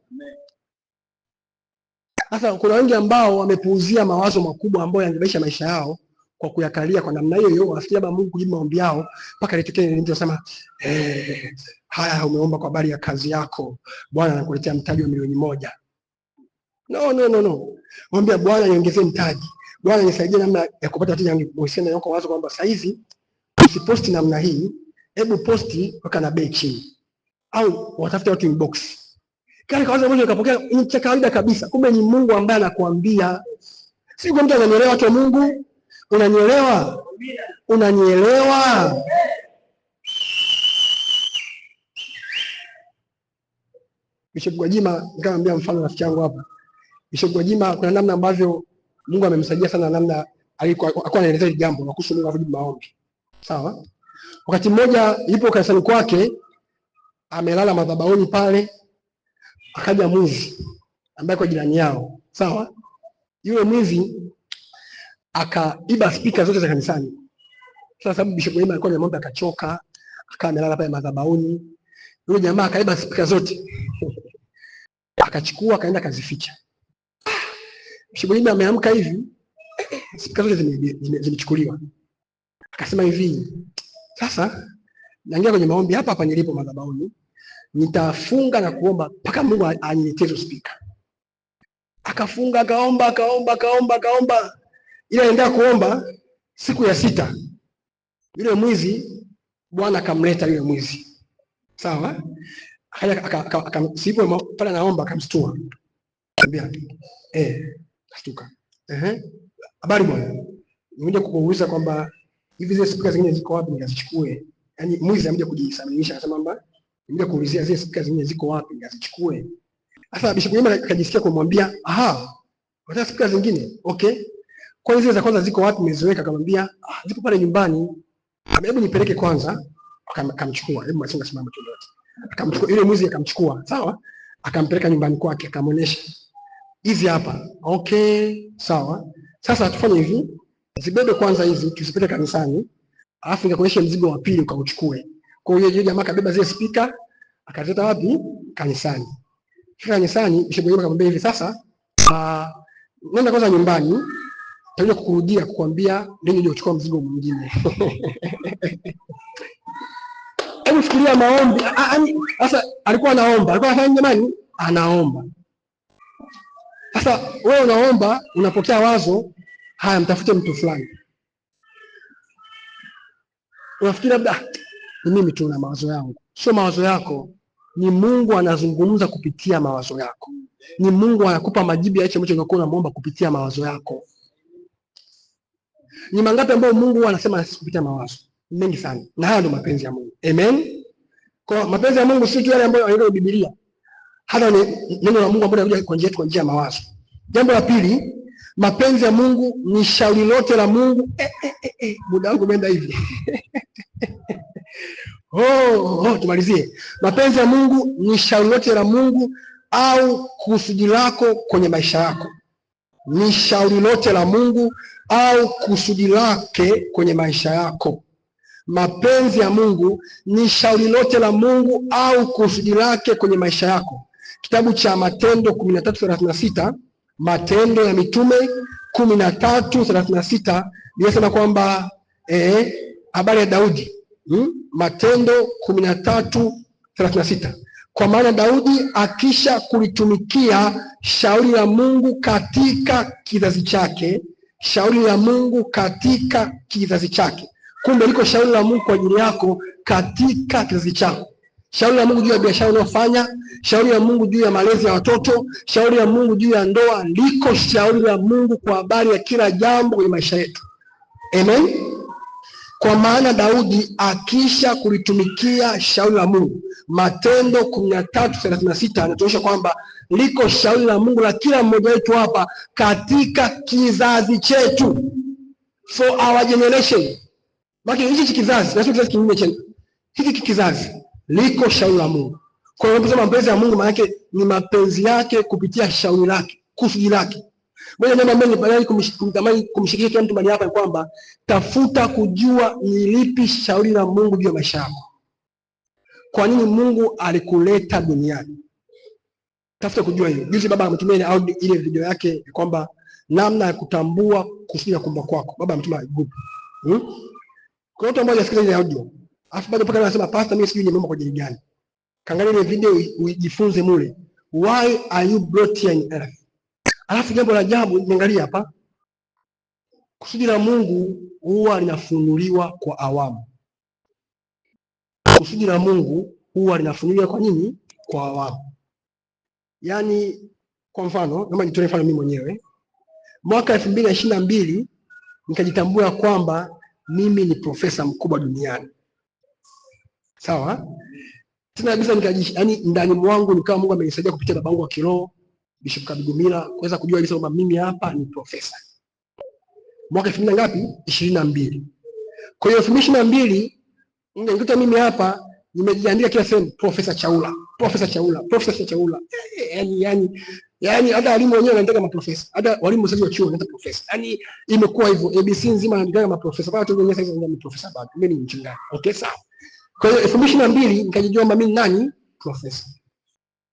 [SPEAKER 1] Sasa kuna wengi ambao wamepuuzia mawazo makubwa ambayo yangebadilisha maisha yao kwa kuyakalia kwa namna hiyo hiyo, wafikia baba Mungu kujibu maombi yao mpaka litokee nini tunasema haya umeomba kwa habari ya kazi yako, Bwana anakuletea mtaji wa milioni 1. No. Mwambie Bwana niongezee mtaji. Bwana nisaidie namna ya kupata wateja wangu. Mwisema yako wazo kwamba sasa hizi usiposti namna hii, hebu posti weka na bei chini. Au watafute watu inbox. Kile kawaza mmoja ukapokea ni cha kawaida kabisa. Kumbe ni Mungu ambaye anakuambia. Si kwa mtu ananielewa watu wa Mungu. Unanielewa? Unanielewa? Bishop Gwajima nikamwambia mfano rafiki yangu hapa. Bishop Gwajima kuna namna ambavyo Mungu amemsaidia sana, namna alikuwa anaelezea jambo na kuhusu Mungu ajibu maombi. Sawa? Wakati mmoja yupo kanisani kwake, amelala madhabahuni pale, akaja mwizi ambaye kwa jirani yao. Sawa? Yule mwizi akaiba speaker zote za kanisani. Sasa sababu Bishop Gwajima alikuwa ameomba akachoka, akawa amelala pale madhabahuni. Yule jamaa akaiba speaker zote. Akachukua akaenda kazificha. Bishop Gwajima ameamka hivi, speaker zote zimechukuliwa. Akasema hivi, sasa naingia kwenye maombi hapa nilipo madhabahuni, nitafunga na kuomba mpaka Mungu aniletee hizo speaker. Akafunga, akaomba. Ile anaendelea kuomba, siku ya 6 yule mwizi Bwana akamleta yule mwizi. Sawa? Sipo pale naomba akamstua. Ambia, astuka. Habari bwana. Nimekuja kukuuliza kwamba hivi zile speaker zingine ziko wapi nikazichukue? Yaani mwizi amekuja kujisaminisha akasema kwamba nimekuja kuulizia zile speaker zingine ziko wapi nikazichukue. Sasa Bishop Gwajima akajisikia kumwambia, "Unataka speaker zingine? Okay. Kwa hiyo zile za kwanza ziko wapi umeziweka?" Akamwambia, "Ziko pale nyumbani." Hebu nipeleke kwanza. Akamchukua. Hebu mwache ngasimama tu yote. Akamchukua yule mwizi akamchukua. Sawa? Akampeleka nyumbani kwake akamuonesha. Hizi hapa. Okay, sawa. Sasa tufanye hivi. Zibebe kwanza hizi tuzipeleke kanisani. Alafu nikakuonyesha mzigo wa pili ukauchukue. Kwa hiyo yule jamaa kabeba zile speaker akazileta wapi? Kanisani. Fika kanisani, Bishop Gwajima akamwambia hivi, sasa nenda kwanza nyumbani, nitakuja kukurudia kukuambia ndio uje uchukue mzigo mwingine. Hebu fikiria maombi. Sasa alikuwa anaomba, alikuwa anafanya jamani, anaomba. Sasa wewe unaomba, unapokea wazo, haya mtafute mtu fulani. Unafikiri labda ni mimi tu na mawazo yangu. Sio mawazo yako, ni Mungu anazungumza kupitia mawazo yako. Ni Mungu anakupa majibu ya hicho ambacho unakuwa unaomba kupitia mawazo yako. Ni mangapi ambayo Mungu anasema kupitia mawazo? Mengi sana. Na haya ndio mapenzi ya Mungu. Amen. Kwa mapenzi ya Mungu si tu yale ambayo yanayo Biblia. Hata neno la Mungu ambalo linakuja kwa njia ya mawazo. Jambo la pili, mapenzi ya Mungu ni shauri lote la Mungu. Muda wangu umeenda hivi. Tumalizie. Mapenzi ya Mungu ni shauri lote la Mungu au kusudi lako kwenye maisha yako. Ni shauri lote la Mungu au kusudi lake kwenye maisha yako. Mapenzi ya Mungu ni shauri lote la Mungu au kusudi lake kwenye maisha yako. Kitabu cha Matendo 13:36, Matendo ya Mitume 13:36 inasema kwamba habari ya Daudi. Matendo 36. Kwa maana Daudi akisha kulitumikia shauri la Mungu katika kizazi chake, shauri la Mungu katika kizazi chake. Kumbe liko shauri la Mungu kwa ajili yako katika kizazi chako. Shauri la Mungu juu ya biashara unayofanya, shauri la Mungu juu ya malezi ya watoto, shauri la Mungu juu ya ndoa. Liko shauri la Mungu kwa habari ya kila jambo kwenye maisha yetu. Amen. Kwa maana Daudi akisha kulitumikia shauri la Mungu. Matendo 13:36 anatuonyesha kwamba liko shauri la Mungu la kila mmoja wetu hapa katika kizazi chetu, for our generation. Baki hichi kizazi, na sio kizazi kingine tena. Hiki kizazi liko shauri la Mungu. Kwa hiyo tunasema mapenzi ya Mungu maana yake ni mapenzi yake kupitia shauri lake, kusudi lake. Moja jambo ambalo nibalai kumshirikisha kila mtu mahali hapa ni kwamba tafuta kujua ni lipi shauri la Mungu juu ya maisha yako. Kwa nini Mungu alikuleta duniani? Tafuta kujua hiyo. Juzi baba ametumia ile video yake kwamba namna ya kutambua kusudi la kuumba kwako. Baba ametuma group. Kwa watu ambao wanasikiliza ile audio, afu bado paka anasema pastor, mimi sijui nimeomba kwa ajili gani. Kaangalia ile video ujifunze mule. Why are you brought here in earth? Alafu jambo la ajabu niangalia hapa. Kusudi la Mungu huwa linafunuliwa kwa awamu. Kusudi la Mungu huwa linafunuliwa kwa nini? Kwa awamu. Yaani kwa mfano, kama nitoe mfano mimi mwenyewe. Mwaka 2022 nikajitambua kwamba mimi ni profesa mkubwa duniani. Sawa? Tena kabisa yaani ndani mwangu nikawa Mungu amenisaidia kupitia babangu wa kiroho Bishop Kabigumila kuweza kujua hizo kwamba mimi hapa ni profesa. Mwaka 2022. Kwa hiyo 2022 ningekuta mimi hapa nimejiandika kila sehemu Profesa Chaula, Profesa Chaula, Profesa Chaula. Yaani hata walimu wenyewe wanaandika maprofesa. Hata walimu sasa wa chuo wanaandika profesa. Yaani imekuwa hivyo. ABC nzima wanaandika maprofesa. Bado tu wenyewe sasa ni profesa bado. Mimi ni mchungaji. Okay, sawa. Kwa hiyo 2022 nikajijua mimi nani? Profesa.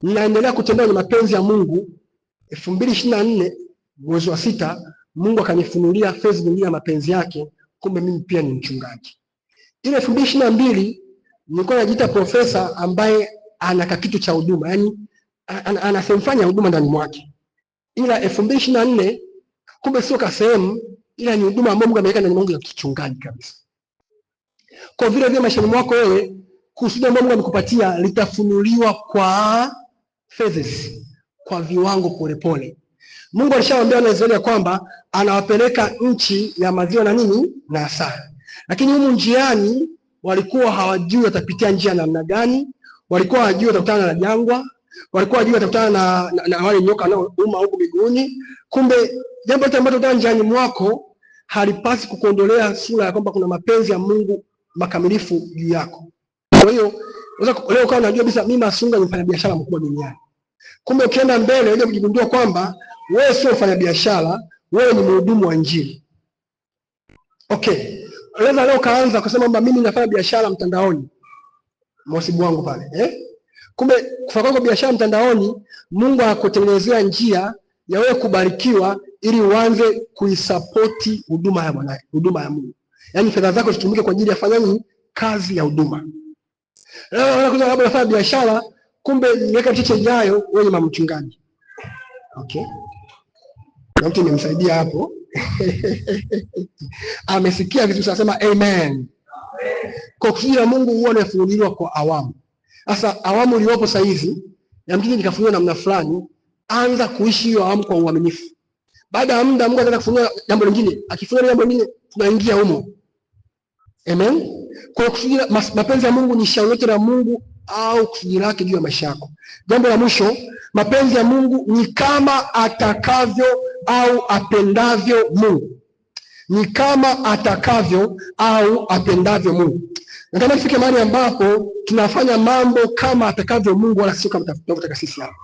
[SPEAKER 1] Ninaendelea kutembea na mapenzi ya Mungu. 2024 mwezi wa 6 Mungu akanifunulia phase nyingine ya mapenzi yake, kumbe mimi pia ni mchungaji. Ile 2022 nilikuwa najiita profesa ambaye ana kitu cha huduma, yani anasemfanya huduma ndani mwake. Ila 2024 kumbe sio kasehemu, ila ni huduma ambayo Mungu ameweka ndani mwangu ya kichungaji kabisa. Kwa vile vile maishani mwako wewe kusudi ambalo Mungu amekupatia litafunuliwa kwa phases, kwa viwango polepole. Mungu alishawaambia Waisraeli kwamba anawapeleka nchi ya maziwa na nini na asali. Lakini humu njiani walikuwa hawajui watapitia njia namna gani, walikuwa hawajui watakutana na jangwa, walikuwa hawajui watakutana na wale nyoka wanaouma huko miguuni. Kumbe jambo lote ambalo utakutana njiani mwako halipasi kukuondolea sura ya kwamba kuna mapenzi ya Mungu makamilifu juu yako. Kwa hiyo leo kama unajua bisa mimi Masunga ni mfanyabiashara mkubwa duniani. Kumbe ukienda mbele unaweza kujigundua kwamba wewe sio mfanyabiashara, wewe ni mhudumu wa Injili. Okay. Leo kaanza kusema kwamba mimi nafanya biashara mtandaoni. Mwasibu wangu pale, Kumbe kufanya kwako biashara mtandaoni, Mungu akutengenezea njia ya wewe kubarikiwa ili uanze kuisapoti huduma ya Bwana, huduma ya Mungu. Yaani fedha zako zitumike kwa ajili ya kufanya kazi ya huduma. Leo unakuza labda unafanya biashara, kumbe miaka michache ijayo wewe ni mchungaji. Okay. Na mtu nimemsaidia hapo. Amesikia vitu sasa, sema amen. Kwa kusudi la Mungu huwa unafunuliwa kwa awamu. Sasa awamu iliyopo sasa hivi, ya mtini nikafunuliwa namna fulani, anza kuishi hiyo awamu kwa uaminifu. Baada ya muda Mungu anaanza kufunua jambo lingine, akifunua jambo lingine tunaingia humo. Amen. Kwa kusudi mapenzi ya Mungu ni shauri la Mungu au kusudi lake juu ya maisha yako. Jambo la mwisho, mapenzi ya Mungu ni kama atakavyo au apendavyo Mungu. Ni kama atakavyo au apendavyo Mungu. Nataka tufike mahali ambapo tunafanya mambo kama atakavyo Mungu wala sio kama tunavyotaka sisi hapa.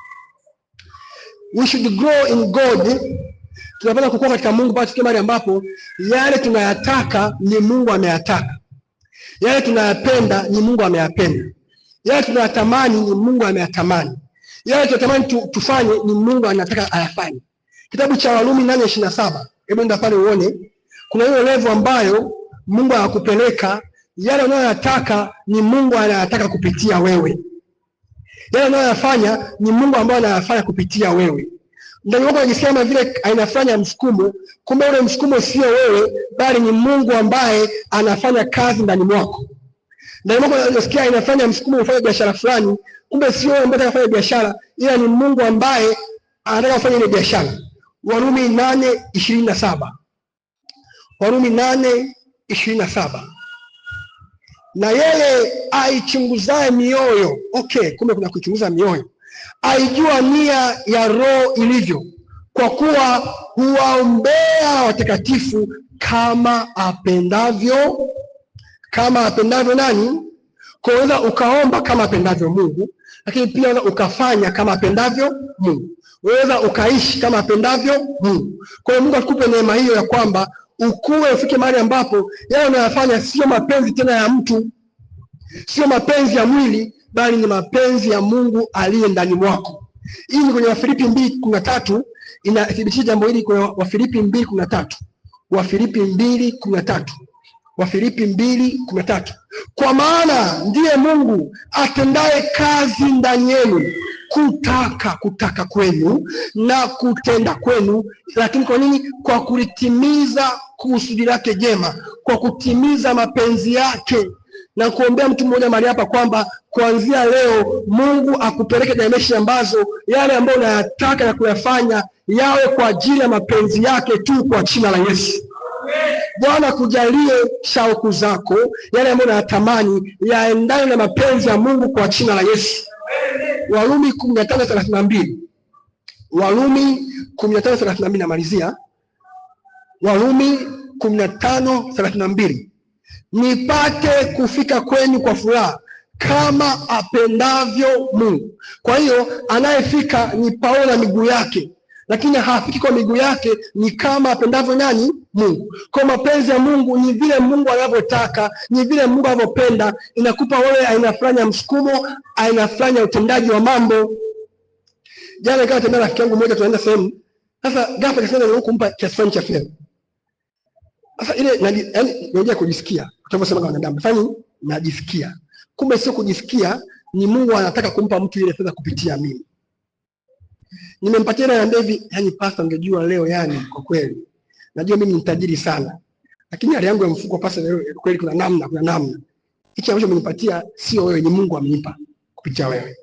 [SPEAKER 1] We should grow in God. Tunapaswa kukua katika Mungu mpaka tufike mahali ambapo yale tunayataka ni Mungu ameyataka. Yale tunayapenda ni Mungu ameyapenda. Yale tunayatamani ni Mungu ameyatamani. Yale tunatamani tufanye ni Mungu anataka ayafanye. Kitabu cha Warumi 8:27. Hebu nenda pale uone. Kuna hiyo level ambayo Mungu anakupeleka, yale unayoyataka ni Mungu anayataka kupitia wewe. Yale anayoyafanya ni Mungu ambaye anayafanya kupitia wewe. Ndani mwako unajisikia kama vile anafanya msukumo, kumbe ule msukumo sio wewe, bali ni Mungu ambaye anafanya kazi ndani mwako. Ndani mwako unajisikia inafanya msukumo ufanye biashara fulani, kumbe sio wewe ambaye unafanya biashara, ila ni Mungu ambaye anataka kufanya ile biashara. Warumi 8:27. Warumi 8:27. Na yeye aichunguzaye mioyo, okay, kumbe kuna kuchunguza mioyo, aijua nia ya Roho ilivyo, kwa kuwa huwaombea watakatifu kama apendavyo. Kama apendavyo nani? Kwa hiyo ukaomba kama apendavyo Mungu, lakini pia unaweza ukafanya kama apendavyo Mungu. Unaweza ukaishi kama apendavyo Mungu. Kwa hiyo Mungu akupe neema hiyo ya kwamba ukue ufike mahali ambapo yale unayofanya sio mapenzi tena ya mtu, sio mapenzi ya mwili, bali ni mapenzi ya Mungu aliye ndani mwako. Hii ni kwenye Wafilipi 2:13 inathibitisha jambo hili. Kwa Wafilipi 2:13. Wafilipi 2:13. Wafilipi 2:13. Kwa maana ndiye Mungu atendaye kazi ndani yenu kutaka kwenu na kutenda kwenu. Lakini kwa nini? Kwa kulitimiza kusudi lake jema, kwa kutimiza mapenzi yake. Na kuombea mtu mmoja mahali hapa kwamba kuanzia leo Mungu akupeleke dimension ambazo yale ambayo unayataka na kuyafanya yawe kwa ajili ya mapenzi yake tu, kwa jina la Yesu. Bwana kujalie shauku zako, yale ambayo unayatamani yaendane na mapenzi ya Mungu kwa jina la Yesu. Warumi 15:32. Warumi 15:32 namalizia. Warumi 15:32. Nipate kufika kwenu kwa furaha kama apendavyo Mungu. Kwa hiyo anayefika ni Paulo na miguu yake, lakini hafiki kwa miguu yake, ni kama apendavyo nani? Mungu. Kwa mapenzi ya Mungu ni vile Mungu anavyotaka, ni vile Mungu anavyopenda. Inakupa wewe aina fulani ya msukumo, aina fulani ya utendaji wa mambo. Jana nikawa tembea rafiki yangu mmoja, tunaenda sehemu. Sasa ghafla kisema na kumpa kiasi fulani cha fedha. Sasa ile yaani unajua kujisikia, tunaposema kama wanadamu, fanya najisikia. Kumbe sio kujisikia, ni Mungu anataka kumpa mtu ile fedha kupitia mimi. Nimempatia na David, yani pastor, ungejua leo, yani kwa kweli najua mimi ni tajiri sana, lakini hali yangu ya mfuko pastor leo kweli kuna namna. Hicho ambacho umenipatia sio wewe, ni Mungu amenipa kupitia wewe.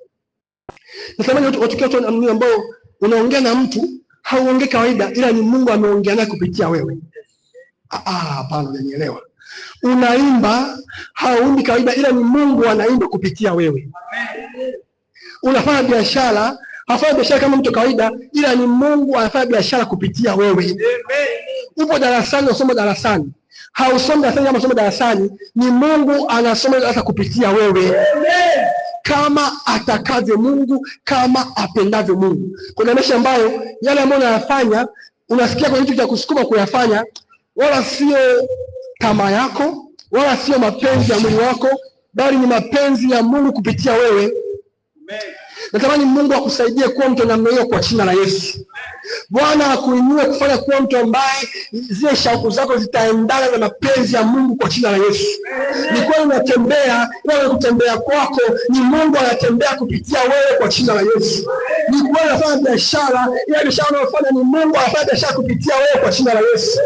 [SPEAKER 1] Nasema watu ambao unaongea na mtu hauongei kawaida, ila ni Mungu ameongea naye kupitia wewe. Hapana, unanielewa? Unaimba hauimbi kawaida, ila ni Mungu anaimba kupitia wewe. Unafanya biashara, hafanya biashara kama mtu kawaida, ila ni Mungu anafanya biashara kupitia wewe. Upo darasani, unasoma darasani, hausomi darasani kama unasoma darasani, ni Mungu anasoma darasa kupitia wewe. Kama atakavyo Mungu, kama apendavyo Mungu. Kuna maisha ambayo yale ambayo unayafanya unasikia kwa kitu cha kusukuma kuyafanya, wala sio tamaa yako, wala sio mapenzi ya mwili wako, bali ni mapenzi ya Mungu kupitia wewe. Natamani Mungu akusaidie kuwa mtu namna hiyo kwa jina la Yesu. Bwana akuinue kufanya kuwa mtu ambaye zile shauku zako zitaendana na mapenzi ya Mungu kwa jina la Yesu. Ni kweli unatembea, ila kutembea kwako ni Mungu anatembea kupitia wewe kwa jina la Yesu. Ni kweli unafanya biashara, ila biashara unayofanya ni Mungu anafanya biashara kupitia wewe kwa jina la Yesu.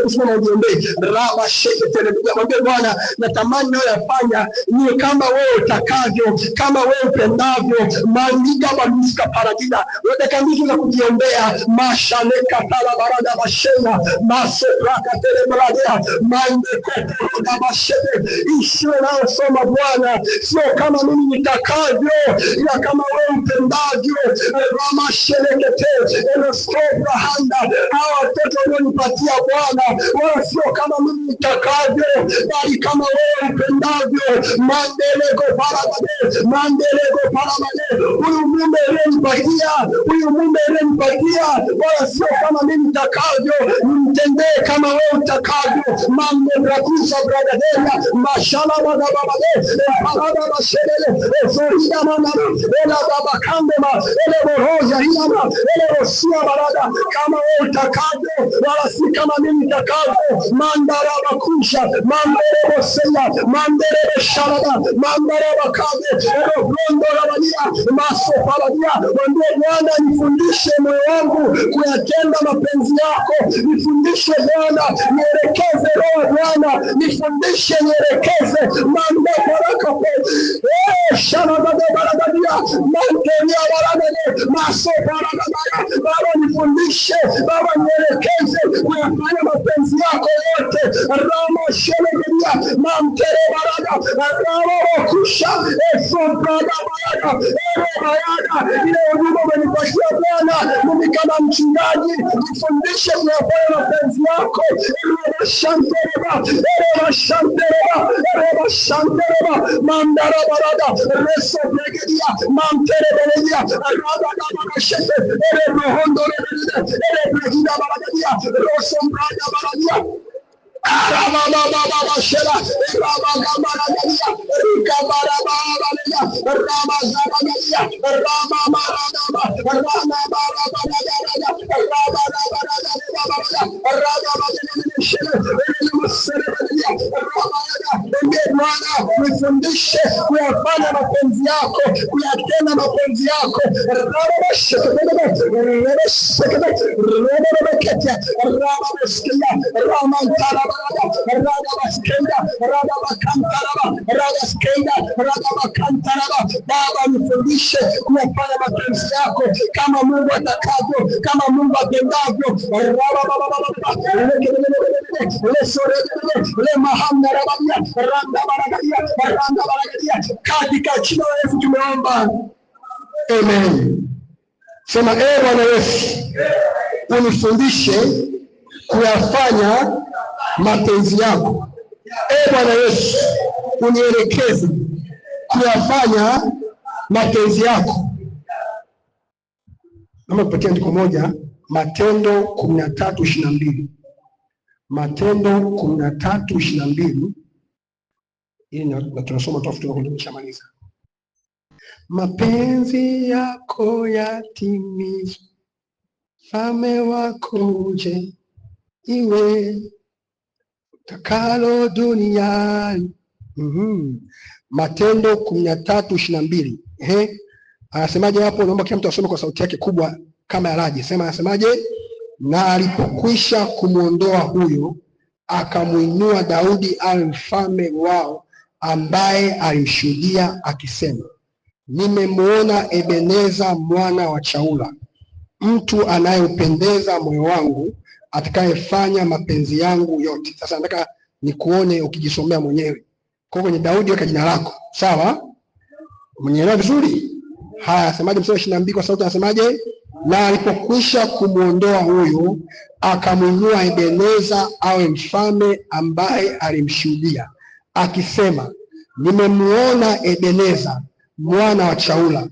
[SPEAKER 1] Usimama ujiombe. Raba sheke tele. Mwambie Bwana, natamani wewe yafanya ni kama wewe utakavyo, kama wewe upendavyo. Mandiga baluska paradida. Wewe kanisa za kujiombea, mashaleka tala barada bashena, masopraka tele barada, mande koto bashena. Isiwe nao soma Bwana, sio kama mimi nitakavyo, ila kama wewe upendavyo. Rama sheleke tele, elosopra handa. Hawa watoto walionipatia Bwana, wala sio kama mimi nitakavyo, bali kama wewe upendavyo. Mandeleko parabade, mandeleko parabade. Huyu mume aliyenipatia, huyu mume nipatia, wala sio kama mimi nitakavyo, nimtendee kama wewe utakavyo. Mambo brakusa bradaderia mashala baba baba bashelele zoria mama ela baba kandema ele boroja hiama ele rosia barada, kama wewe utakavyo, wala si kama mimi nitakavyo. Mandara bakusha mandere bosela mandere shalada mandara bakabe ele rondo rabania maso paladia. Mwambie Bwana, nifundishe moyo wangu kuyatenda mapenzi yako, nifundishe Bwana, nielekeze roho Bwana, nifundishe nielekeze mambo baraka pe shana baba barakadia mantelia baraka maso baraka. Baba nifundishe, Baba nielekeze kuyafanya mapenzi yako yote. Rama shelegedia mantere baraka rama kusha eso brada baraka baraka. Ile huduma umenipatia Bwana, mimi kama mchungaji, nifundishe kuyafanya mapenzi yako. Mandara barada reso bregedia mantere beledia arada baba shefe ele rohondo ele bregida baradia roso brada baradia araba baba shela raba baradia rika baraba rama zabagadia rama marada rama Bwana, nifundishe kuyafanya mapenzi yako, kuyatenda mapenzi yako. Baba, nifundishe kuyafanya mapenzi yako kama Mungu atakavyo, kama Mungu apendavyo. Katika jina la Yesu tumeomba, amen. Sema, Bwana Yesu, unifundishe kuyafanya mapenzi yako. Bwana Yesu, unielekeze kuyafanya mapenzi yako. Naomba kupatia andiko moja, Matendo 13:22. Matendo 13:22. Hii na tunasoma tu tumeshamaliza. Mapenzi yako yatimizwe, ufalme wako uje, iwe utakalo duniani. Matendo 13:22. Anasemaje hapo? Naomba kila mtu asome kwa sauti yake kubwa kama ya radi. Sema, anasemaje? Na alipokwisha kumwondoa huyo, akamuinua Daudi awe mfalme wao, ambaye alimshuhudia akisema, nimemuona Ebeneza mwana wa Chaula, mtu anayeupendeza moyo wangu, atakayefanya mapenzi yangu yote. Sasa nataka nikuone ukijisomea mwenyewe. Kwa kwenye Daudi weka jina lako. Sawa? Mwenyeelewa vizuri? Haya, asemaje mstari 22 kwa sauti, anasemaje? Na alipokwisha kumwondoa huyo, akamuinua Ebeneza awe mfalme, ambaye alimshuhudia akisema, nimemuona Ebeneza mwana wa Chaula,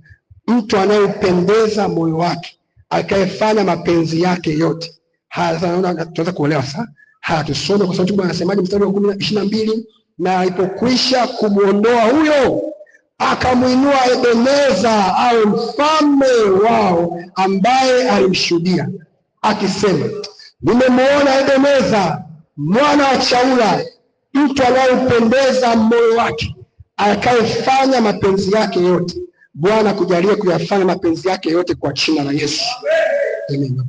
[SPEAKER 1] mtu anayeupendeza moyo wake, atakayefanya mapenzi yake yote. Haya, sasa naona tunaweza kuelewa sasa. Haya, tusome kwa sauti kubwa. Anasemaje mstari wa 22? Na alipokwisha kumwondoa huyo, akamuinua Ebeneza awe mfalme wao, ambaye alimshuhudia akisema, nimemuona Ebeneza mwana wa Chaula, mtu anayeupendeza moyo wake, atakayefanya mapenzi yake yote. Bwana kujalie kuyafanya mapenzi yake yote kwa jina la Yesu. Amen.